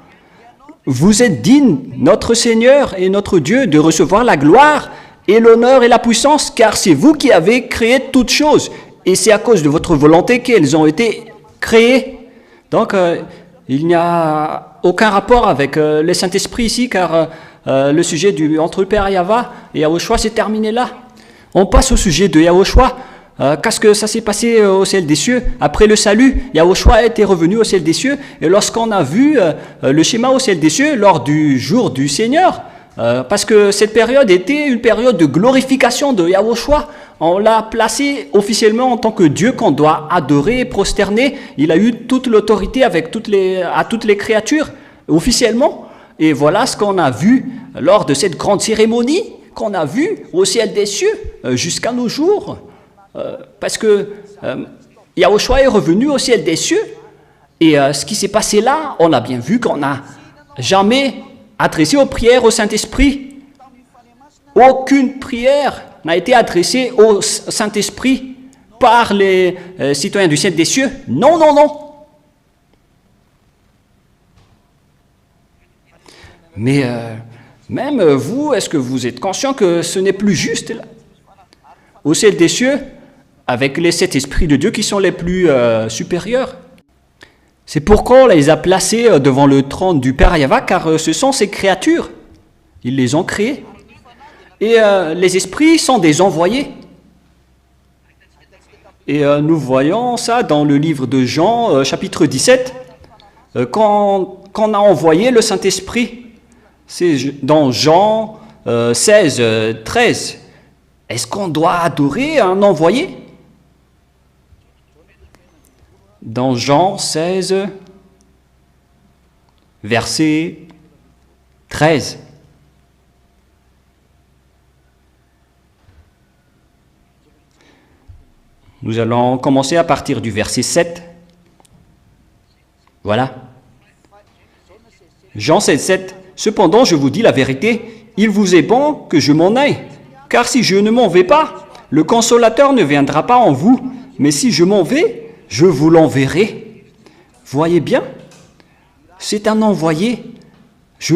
Vous êtes digne, notre Seigneur et notre Dieu, de recevoir la gloire et l'honneur et la puissance, car c'est vous qui avez créé toutes choses, et c'est à cause de votre volonté qu'elles ont été créées. Donc, il n'y a aucun rapport avec le Saint-Esprit ici, car le sujet entre le Père Yahva et Yahushua s'est terminé là. On passe au sujet de Yahushua. Qu'est-ce que ça s'est passé au ciel des cieux? Après le salut, Yahushua était revenu au ciel des cieux. Et lorsqu'on a vu le schéma au ciel des cieux lors du jour du Seigneur, parce que cette période était une période de glorification de Yahushua, on l'a placé officiellement en tant que Dieu qu'on doit adorer et prosterner. Il a eu toute l'autorité à toutes les créatures, officiellement. Et voilà ce qu'on a vu lors de cette grande cérémonie qu'on a vue au ciel des cieux jusqu'à nos jours. Parce que Yahushua est revenu au ciel des cieux. Et ce qui s'est passé là, on a bien vu qu'on n'a jamais adressé aux prières au Saint-Esprit. Aucune prière n'a été adressée au Saint-Esprit par les citoyens du ciel des cieux. Non, non, non. Mais même vous, est-ce que vous êtes conscient que ce n'est plus juste là? Au ciel des cieux, avec les 7 esprits de Dieu qui sont les plus supérieurs. C'est pourquoi on les a placés devant le trône du Père Yahva, car ce sont ces créatures. Ils les ont créées. Et les esprits sont des envoyés. Et nous voyons ça dans le livre de Jean, chapitre 17, quand on a envoyé le Saint-Esprit. C'est dans Jean 16, 13. Est-ce qu'on doit adorer un envoyé? Dans Jean 16, verset 13. Nous allons commencer à partir du verset 7. Voilà. Jean 16, 7. Cependant, je vous dis la vérité, il vous est bon que je m'en aille. Car si je ne m'en vais pas, le Consolateur ne viendra pas en vous. Mais si je m'en vais, je vous l'enverrai. Voyez bien, c'est un envoyé. Je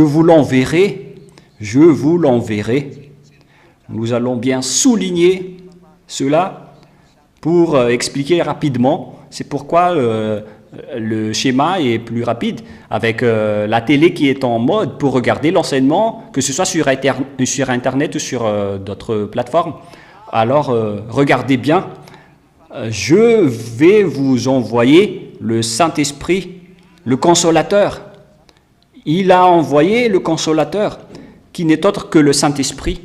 vous l'enverrai. Je vous l'enverrai. Nous allons bien souligner cela pour expliquer rapidement. C'est pourquoi le schéma est plus rapide avec la télé qui est en mode pour regarder l'enseignement, que ce soit sur Internet ou sur d'autres plateformes. Alors, regardez bien. Je vais vous envoyer le Saint-Esprit, le Consolateur. Il a envoyé le Consolateur, qui n'est autre que le Saint-Esprit.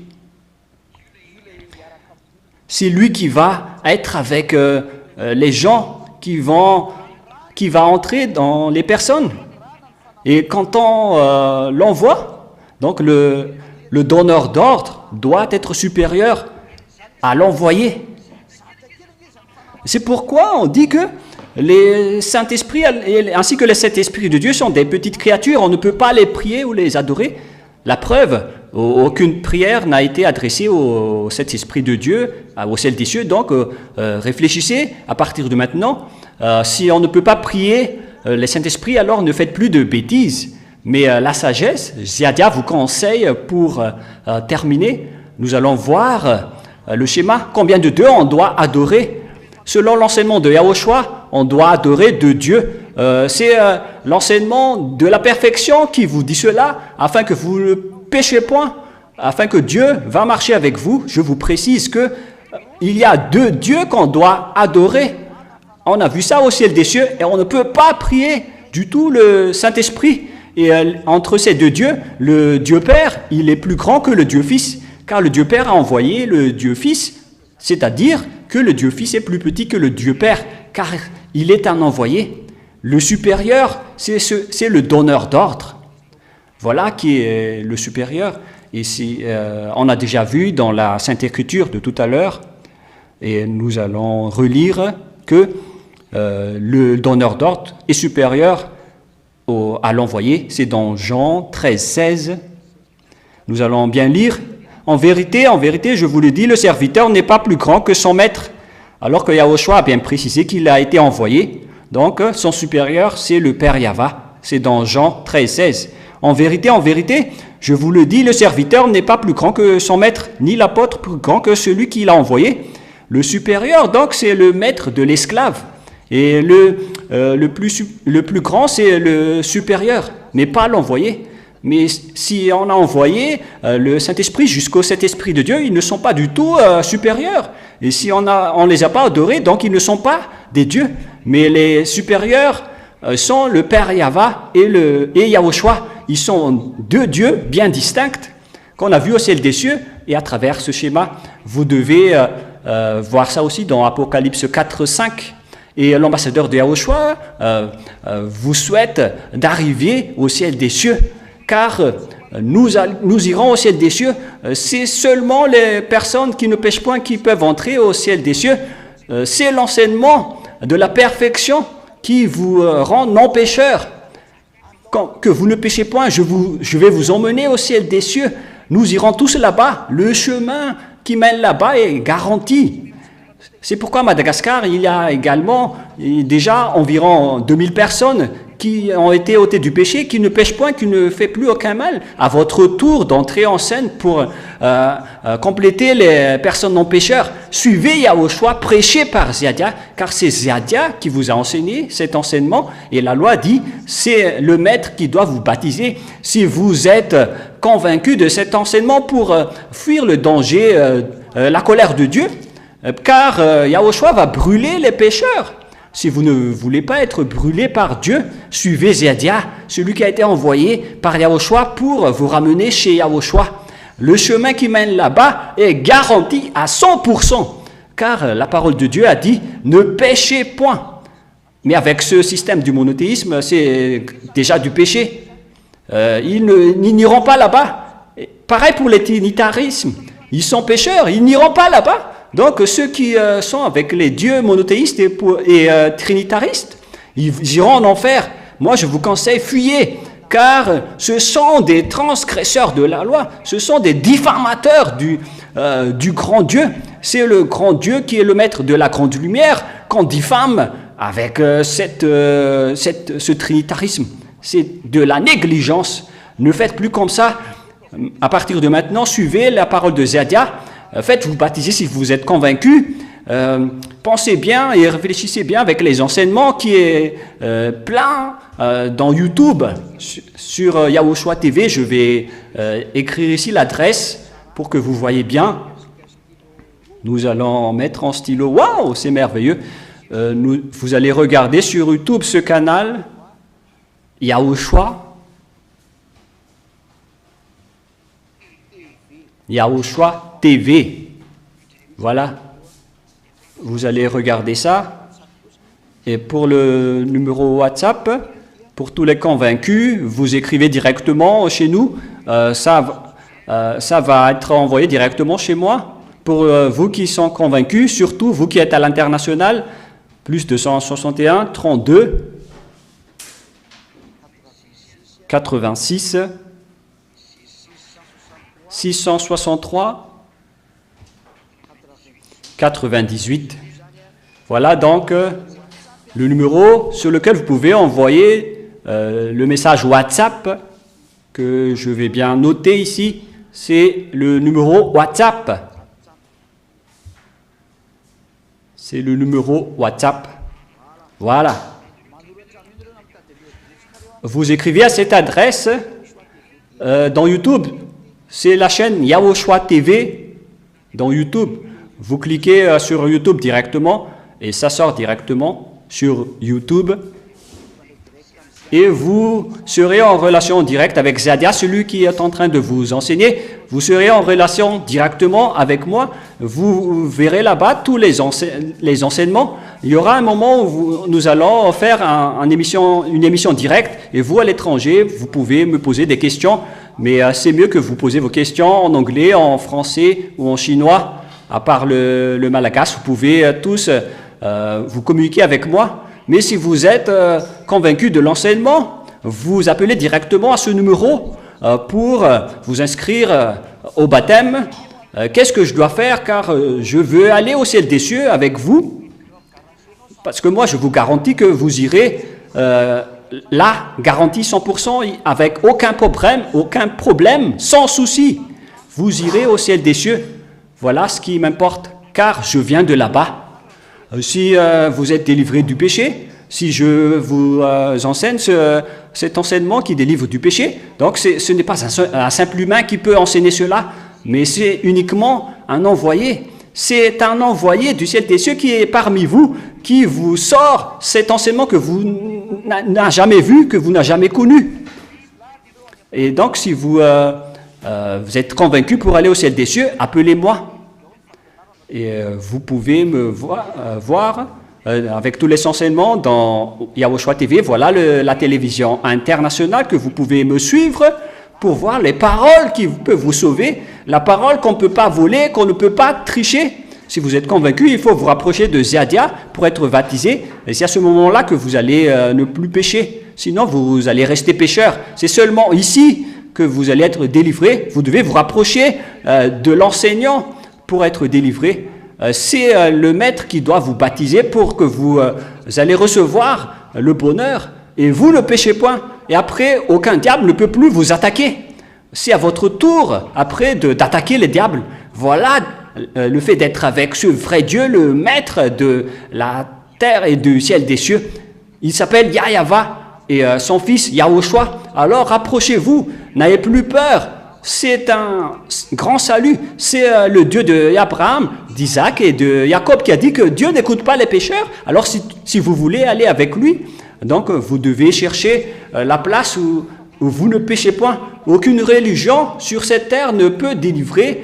C'est lui qui va être avec les gens, qui va entrer dans les personnes. Et quand on l'envoie, donc le donneur d'ordre doit être supérieur à l'envoyé. C'est pourquoi on dit que les Saint-Esprits ainsi que les Saint-Esprits de Dieu sont des petites créatures. On ne peut pas les prier ou les adorer. La preuve, aucune prière n'a été adressée au Saint-Esprit de Dieu, au ciel des cieux. Donc, réfléchissez à partir de maintenant. Si on ne peut pas prier les Saint-Esprits, alors ne faites plus de bêtises. Mais la sagesse, Ziadia vous conseille pour terminer, nous allons voir le schéma. Combien de Dieu on doit adorer? Selon l'enseignement de Yahushua, on doit adorer deux dieux. C'est l'enseignement de la perfection qui vous dit cela, afin que vous ne péchez point, afin que Dieu va marcher avec vous. Je vous précise que il y a deux dieux qu'on doit adorer. On a vu ça au ciel des cieux et on ne peut pas prier du tout le Saint-Esprit. Et entre ces deux dieux, le Dieu Père, il est plus grand que le Dieu Fils, car le Dieu Père a envoyé le Dieu Fils, c'est-à-dire que le Dieu Fils est plus petit que le Dieu Père, car il est un envoyé. Le supérieur, c'est le donneur d'ordre. Voilà qui est le supérieur. Et on a déjà vu dans la Sainte Écriture de tout à l'heure, et nous allons relire que le donneur d'ordre est supérieur à l'envoyé. C'est dans Jean 13, 16. Nous allons bien lire. En vérité, je vous le dis, le serviteur n'est pas plus grand que son maître. Alors que Yahushua a bien précisé qu'il a été envoyé. Donc, son supérieur, c'est le Père Yahva. C'est dans Jean 13, 16. En vérité, je vous le dis, le serviteur n'est pas plus grand que son maître, ni l'apôtre plus grand que celui qui l'a envoyé. Le supérieur, donc, c'est le maître de l'esclave. Et le plus grand, c'est le supérieur, mais pas l'envoyé. Mais si on a envoyé le Saint-Esprit jusqu'au Saint-Esprit de Dieu, ils ne sont pas du tout supérieurs. Et si on les a pas adorés, donc ils ne sont pas des dieux. Mais les supérieurs sont le Père Yahva et Yahushua. Ils sont deux dieux bien distincts qu'on a vus au ciel des cieux. Et à travers ce schéma, vous devez voir ça aussi dans Apocalypse 4, 5. Et l'ambassadeur de Yahushua vous souhaite d'arriver au ciel des cieux. Car nous irons au ciel des cieux. C'est seulement les personnes qui ne pêchent point qui peuvent entrer au ciel des cieux. C'est l'enseignement de la perfection qui vous rend non pécheurs. Que vous ne péchez point, je vais vous emmener au ciel des cieux. Nous irons tous là-bas. Le chemin qui mène là-bas est garanti. C'est pourquoi à Madagascar, il y a également déjà environ 2000 personnes qui ont été ôtées du péché, qui ne pêchent point, qui ne fait plus aucun mal. À votre tour d'entrer en scène pour compléter les personnes non pécheurs, suivez Yahushua, prêché par Ziadia, car c'est Ziadia qui vous a enseigné cet enseignement, et la loi dit, c'est le maître qui doit vous baptiser. Si vous êtes convaincu de cet enseignement pour fuir le danger, la colère de Dieu, car Yahushua va brûler les pécheurs. Si vous ne voulez pas être brûlé par Dieu, suivez Ziadia, celui qui a été envoyé par Yahushua pour vous ramener chez Yahushua. Le chemin qui mène là-bas est garanti à 100%, car la parole de Dieu a dit « ne péchez point ». Mais avec ce système du monothéisme, c'est déjà du péché. Ils n'iront pas là-bas. Pareil pour les trinitarismes. Ils sont pécheurs, ils n'iront pas là-bas. Donc, ceux qui sont avec les dieux monothéistes et trinitaristes, ils iront en enfer. Moi, je vous conseille, fuyez, car ce sont des transgresseurs de la loi, ce sont des diffamateurs du grand Dieu. C'est le grand Dieu qui est le maître de la grande lumière qu'on diffame avec ce trinitarisme. C'est de la négligence. Ne faites plus comme ça. À partir de maintenant, suivez la parole de Ziadia. Faites-vous baptiser si vous êtes convaincu. Pensez bien et réfléchissez bien avec les enseignements qui est plein dans YouTube. Sur Yahushua TV, je vais écrire ici l'adresse pour que vous voyez bien. Nous allons mettre en stylo. Waouh, c'est merveilleux. vous allez regarder sur YouTube ce canal, Yahushua TV. Voilà. Vous allez regarder ça. Et pour le numéro WhatsApp, pour tous les convaincus, vous écrivez directement chez nous. Ça va être envoyé directement chez moi. Pour vous qui sont convaincus, surtout vous qui êtes à l'international, plus 261 32 86 663 98. Voilà donc le numéro sur lequel vous pouvez envoyer le message WhatsApp que je vais bien noter ici. C'est le numéro WhatsApp. C'est le numéro WhatsApp. Voilà. Vous écrivez à cette adresse dans YouTube. C'est la chaîne Yahushua TV dans YouTube. Vous cliquez sur YouTube directement et ça sort directement sur YouTube. Et vous serez en relation directe avec Zadia, celui qui est en train de vous enseigner. Vous serez en relation directement avec moi. Vous verrez là-bas tous les enseignements. Il y aura un moment où nous allons faire une émission directe. Et vous, à l'étranger, vous pouvez me poser des questions. Mais c'est mieux que vous posez vos questions en anglais, en français ou en chinois. À part le malagasy, vous pouvez tous vous communiquer avec moi. Mais si vous êtes convaincu de l'enseignement, vous appelez directement à ce numéro pour vous inscrire au baptême. Qu'est-ce que je dois faire car je veux aller au ciel des cieux avec vous? Parce que moi, je vous garantis que vous irez là, garantie 100%, avec aucun problème, sans souci. Vous irez au ciel des cieux. Voilà ce qui m'importe, car je viens de là-bas. Si vous êtes délivré du péché, si je vous enseigne cet enseignement qui délivre du péché, donc ce n'est pas un simple humain qui peut enseigner cela, mais c'est uniquement un envoyé. C'est un envoyé du ciel des cieux qui est parmi vous, qui vous sort cet enseignement que vous n'avez jamais vu, que vous n'avez jamais connu. Et donc, si vous êtes convaincu pour aller au ciel des cieux, appelez-moi. Et vous pouvez me voir avec tous les enseignements dans Yahushua TV. Voilà la télévision internationale que vous pouvez me suivre pour voir les paroles qui peuvent vous sauver, la parole qu'on ne peut pas voler, qu'on ne peut pas tricher. Si vous êtes convaincu, il faut vous rapprocher de Zadia pour être baptisé. Et c'est à ce moment-là que vous allez ne plus pécher. Sinon, vous allez rester pécheur. C'est seulement ici que vous allez être délivré. Vous devez vous rapprocher de l'enseignant pour être délivré. C'est le maître qui doit vous baptiser pour que vous allez recevoir le bonheur. Et vous ne péchez point. Et après, aucun diable ne peut plus vous attaquer. C'est à votre tour, après, d'attaquer les diables. Voilà le fait d'être avec ce vrai Dieu, le maître de la terre et du ciel des cieux. Il s'appelle Yahava et son fils Yahushua. Alors rapprochez-vous, n'ayez plus peur. C'est un grand salut. C'est le Dieu d'Abraham, d'Isaac et de Jacob qui a dit que Dieu n'écoute pas les pécheurs. Alors si vous voulez aller avec lui, donc vous devez chercher la place où vous ne péchez point. Aucune religion sur cette terre ne peut délivrer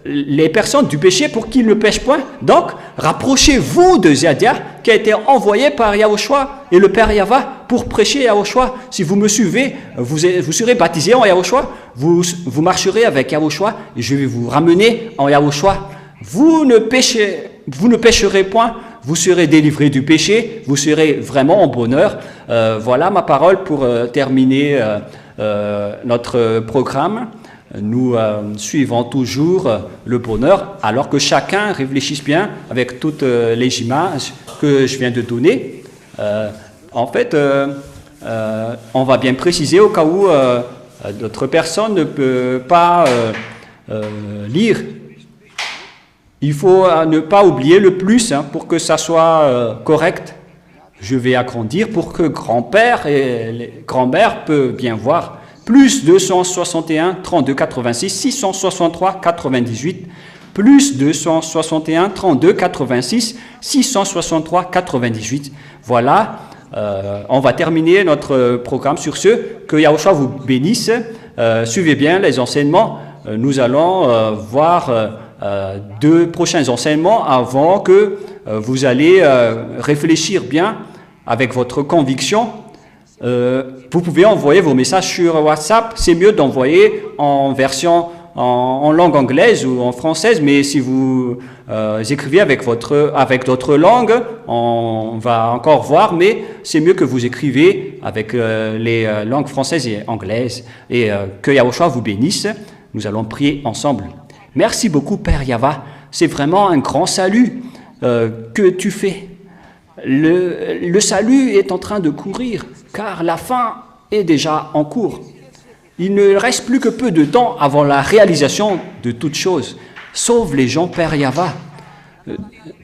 les personnes du péché pour qu'ils ne pêchent point. Donc, rapprochez-vous de Zadia qui a été envoyé par Yahushua et le Père Yahva pour prêcher Yahushua. Si vous me suivez, vous serez baptisé en Yahushua, vous marcherez avec Yahushua et je vais vous ramener en Yahushua. Vous ne pécherez point, vous serez délivré du péché, vous serez vraiment en bonheur. Voilà ma parole pour terminer notre programme. Nous suivons toujours le bonheur, alors que chacun réfléchisse bien avec toutes les images que je viens de donner. En fait, on va bien préciser au cas où d'autres personnes ne peuvent pas lire. Il faut ne pas oublier le plus pour que ça soit correct. Je vais agrandir pour que grand-père et les grand-mères peuvent bien voir. Plus 261 32 86 663 98. plus 261 32 86 663 98. Voilà, on va terminer notre programme sur ce. Que Yahushua vous bénisse. Suivez bien les enseignements. Nous allons voir 2 prochains enseignements avant que vous allez réfléchir bien avec votre conviction. Vous pouvez envoyer vos messages sur WhatsApp. C'est mieux d'envoyer en version en langue anglaise ou en française, mais si vous écrivez avec d'autres langues, on va encore voir, mais c'est mieux que vous écrivez avec les langues françaises et anglaises. Et que Yahushua vous bénisse. Nous allons prier ensemble. Merci beaucoup, Père Yava. C'est vraiment un grand salut que tu fais. Le salut est en train de courir, car la fin est déjà en cours. Il ne reste plus que peu de temps avant la réalisation de toutes choses. Sauve les gens, Père Yava.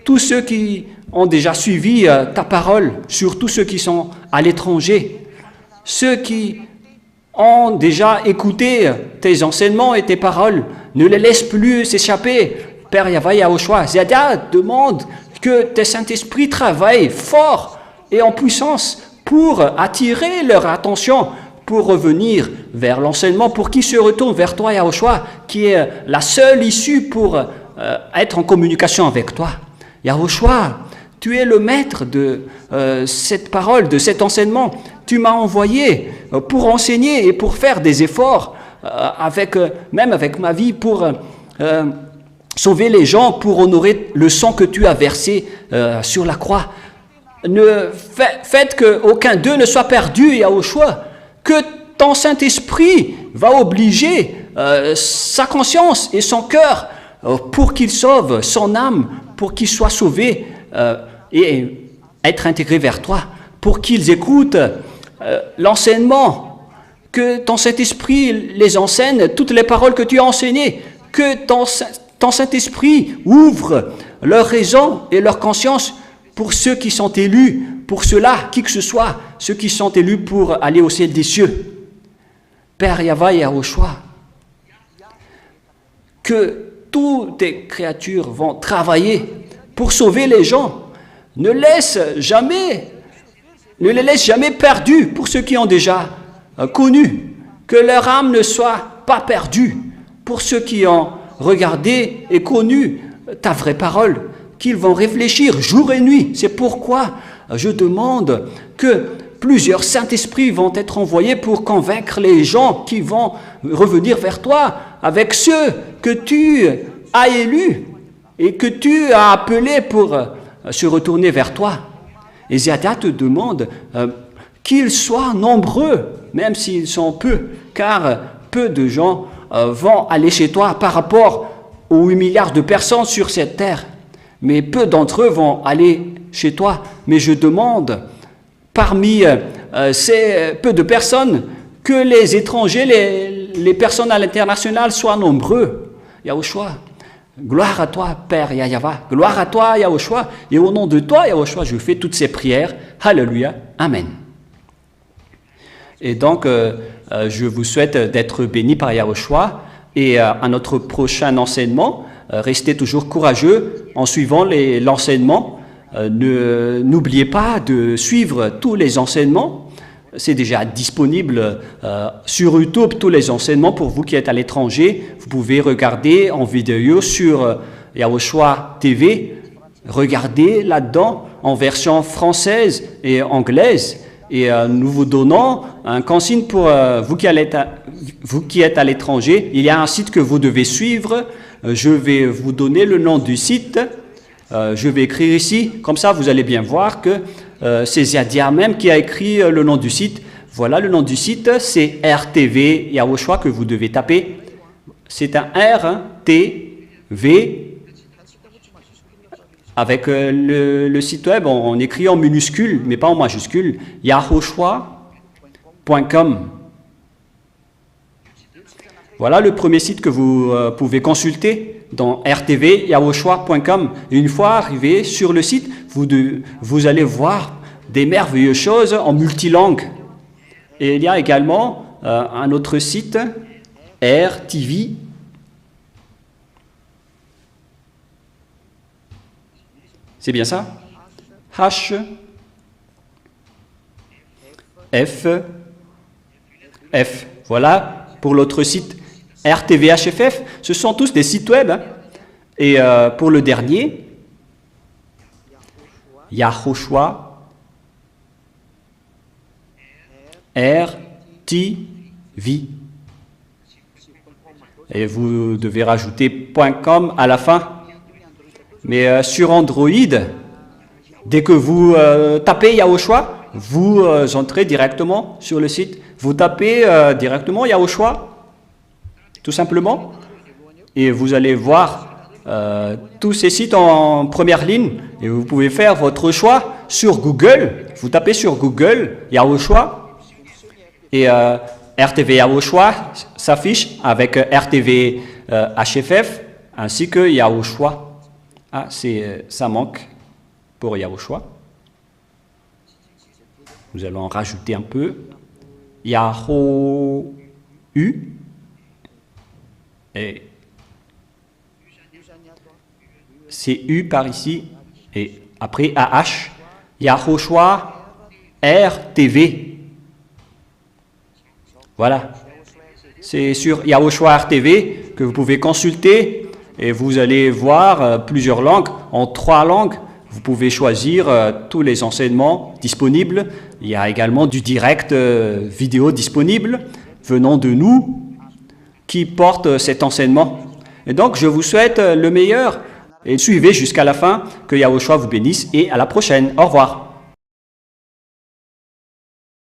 Tous ceux qui ont déjà suivi ta parole, surtout ceux qui sont à l'étranger, ceux qui ont déjà écouté tes enseignements et tes paroles, ne les laisse plus s'échapper. Père Yava Yahushua, Ziada demande que tes Saint-Esprit travaillent fort et en puissance pour attirer leur attention, pour revenir vers l'enseignement, pour qu'ils se retournent vers toi, Yahushua, qui est la seule issue pour être en communication avec toi. Yahushua, tu es le maître de cette parole, de cet enseignement. Tu m'as envoyé pour enseigner et pour faire des efforts, même avec ma vie, pour sauver les gens, pour honorer le sang que tu as versé sur la croix. Faites qu'aucun d'eux ne soit perdu, Yahushua, que ton Saint-Esprit va obliger sa conscience et son cœur pour qu'il sauve son âme, pour qu'il soit sauvé et être intégré vers toi, pour qu'ils écoutent l'enseignement, que ton Saint-Esprit les enseigne, toutes les paroles que tu as enseignées, que ton Saint-Esprit ouvre leur raison et leur conscience pour ceux qui sont élus, pour ceux-là, qui que ce soit, ceux qui sont élus pour aller au ciel des cieux. Père Yava et Yahushua, que toutes tes créatures vont travailler pour sauver les gens. Ne les laisse jamais perdus pour ceux qui ont déjà connu. Que leur âme ne soit pas perdue pour ceux qui ont regardé et connu ta vraie parole, qu'ils vont réfléchir jour et nuit. C'est pourquoi je demande que plusieurs Saint-Esprits vont être envoyés pour convaincre les gens qui vont revenir vers toi avec ceux que tu as élus et que tu as appelés pour se retourner vers toi. Et Ziada te demande qu'ils soient nombreux, même s'ils sont peu, car peu de gens vont aller chez toi par rapport aux 8 milliards de personnes sur cette terre. Mais peu d'entre eux vont aller chez toi. Mais je demande, parmi ces peu de personnes, que les étrangers, les personnes à l'international soient nombreux. Yahushua, gloire à toi, Père Yahava. Gloire à toi, Yahushua. Et au nom de toi, Yahushua, je fais toutes ces prières. Alléluia. Amen. Et donc, je vous souhaite d'être bénis par Yahushua. Et à notre prochain enseignement, restez toujours courageux en suivant l'enseignement. N'oubliez pas de suivre tous les enseignements. C'est déjà disponible sur YouTube, tous les enseignements. Pour vous qui êtes à l'étranger, vous pouvez regarder en vidéo sur Yahushua TV. Regardez là-dedans en version française et anglaise. Et nous vous donnons un consigne pour vous qui êtes à l'étranger. Il y a un site que vous devez suivre. Je vais vous donner le nom du site. Je vais écrire ici. Comme ça, vous allez bien voir que c'est Ziadia même qui a écrit le nom du site. Voilà le nom du site. C'est RTV Yahushua que vous devez taper. C'est un R-T-V. Avec le site web, on écrit en minuscule, mais pas en majuscule, yahushua.com. Voilà le premier site que vous pouvez consulter dans RTV, yahushua.com. Et une fois arrivé sur le site, vous allez voir des merveilleuses choses en multilangue. Et il y a également un autre site, RTV. C'est bien ça? H, F, F. Voilà pour l'autre site RTVHFF. Ce sont tous des sites web. Hein. Et pour le dernier, Yahushua RTV. Et vous devez rajouter .com à la fin. Mais sur Android, dès que vous tapez Yahushua, vous entrez directement sur le site. Vous tapez directement Yahushua, tout simplement, et vous allez voir tous ces sites en première ligne. Et vous pouvez faire votre choix sur Google. Vous tapez sur Google Yahushua et RTV Yahushua s'affiche avec RTV HFF ainsi que Yahushua. Ah, ça manque pour Yahushua. Nous allons en rajouter un peu. Yahoo U. Et c'est U par ici. Et après AH. Yahushua RTV. Voilà. C'est sur Yahushua RTV que vous pouvez consulter. Et vous allez voir plusieurs langues, en 3 langues. Vous pouvez choisir tous les enseignements disponibles. Il y a également du direct vidéo disponible venant de nous qui porte cet enseignement. Et donc, je vous souhaite le meilleur et suivez jusqu'à la fin. Que Yahushua vous bénisse et à la prochaine. Au revoir.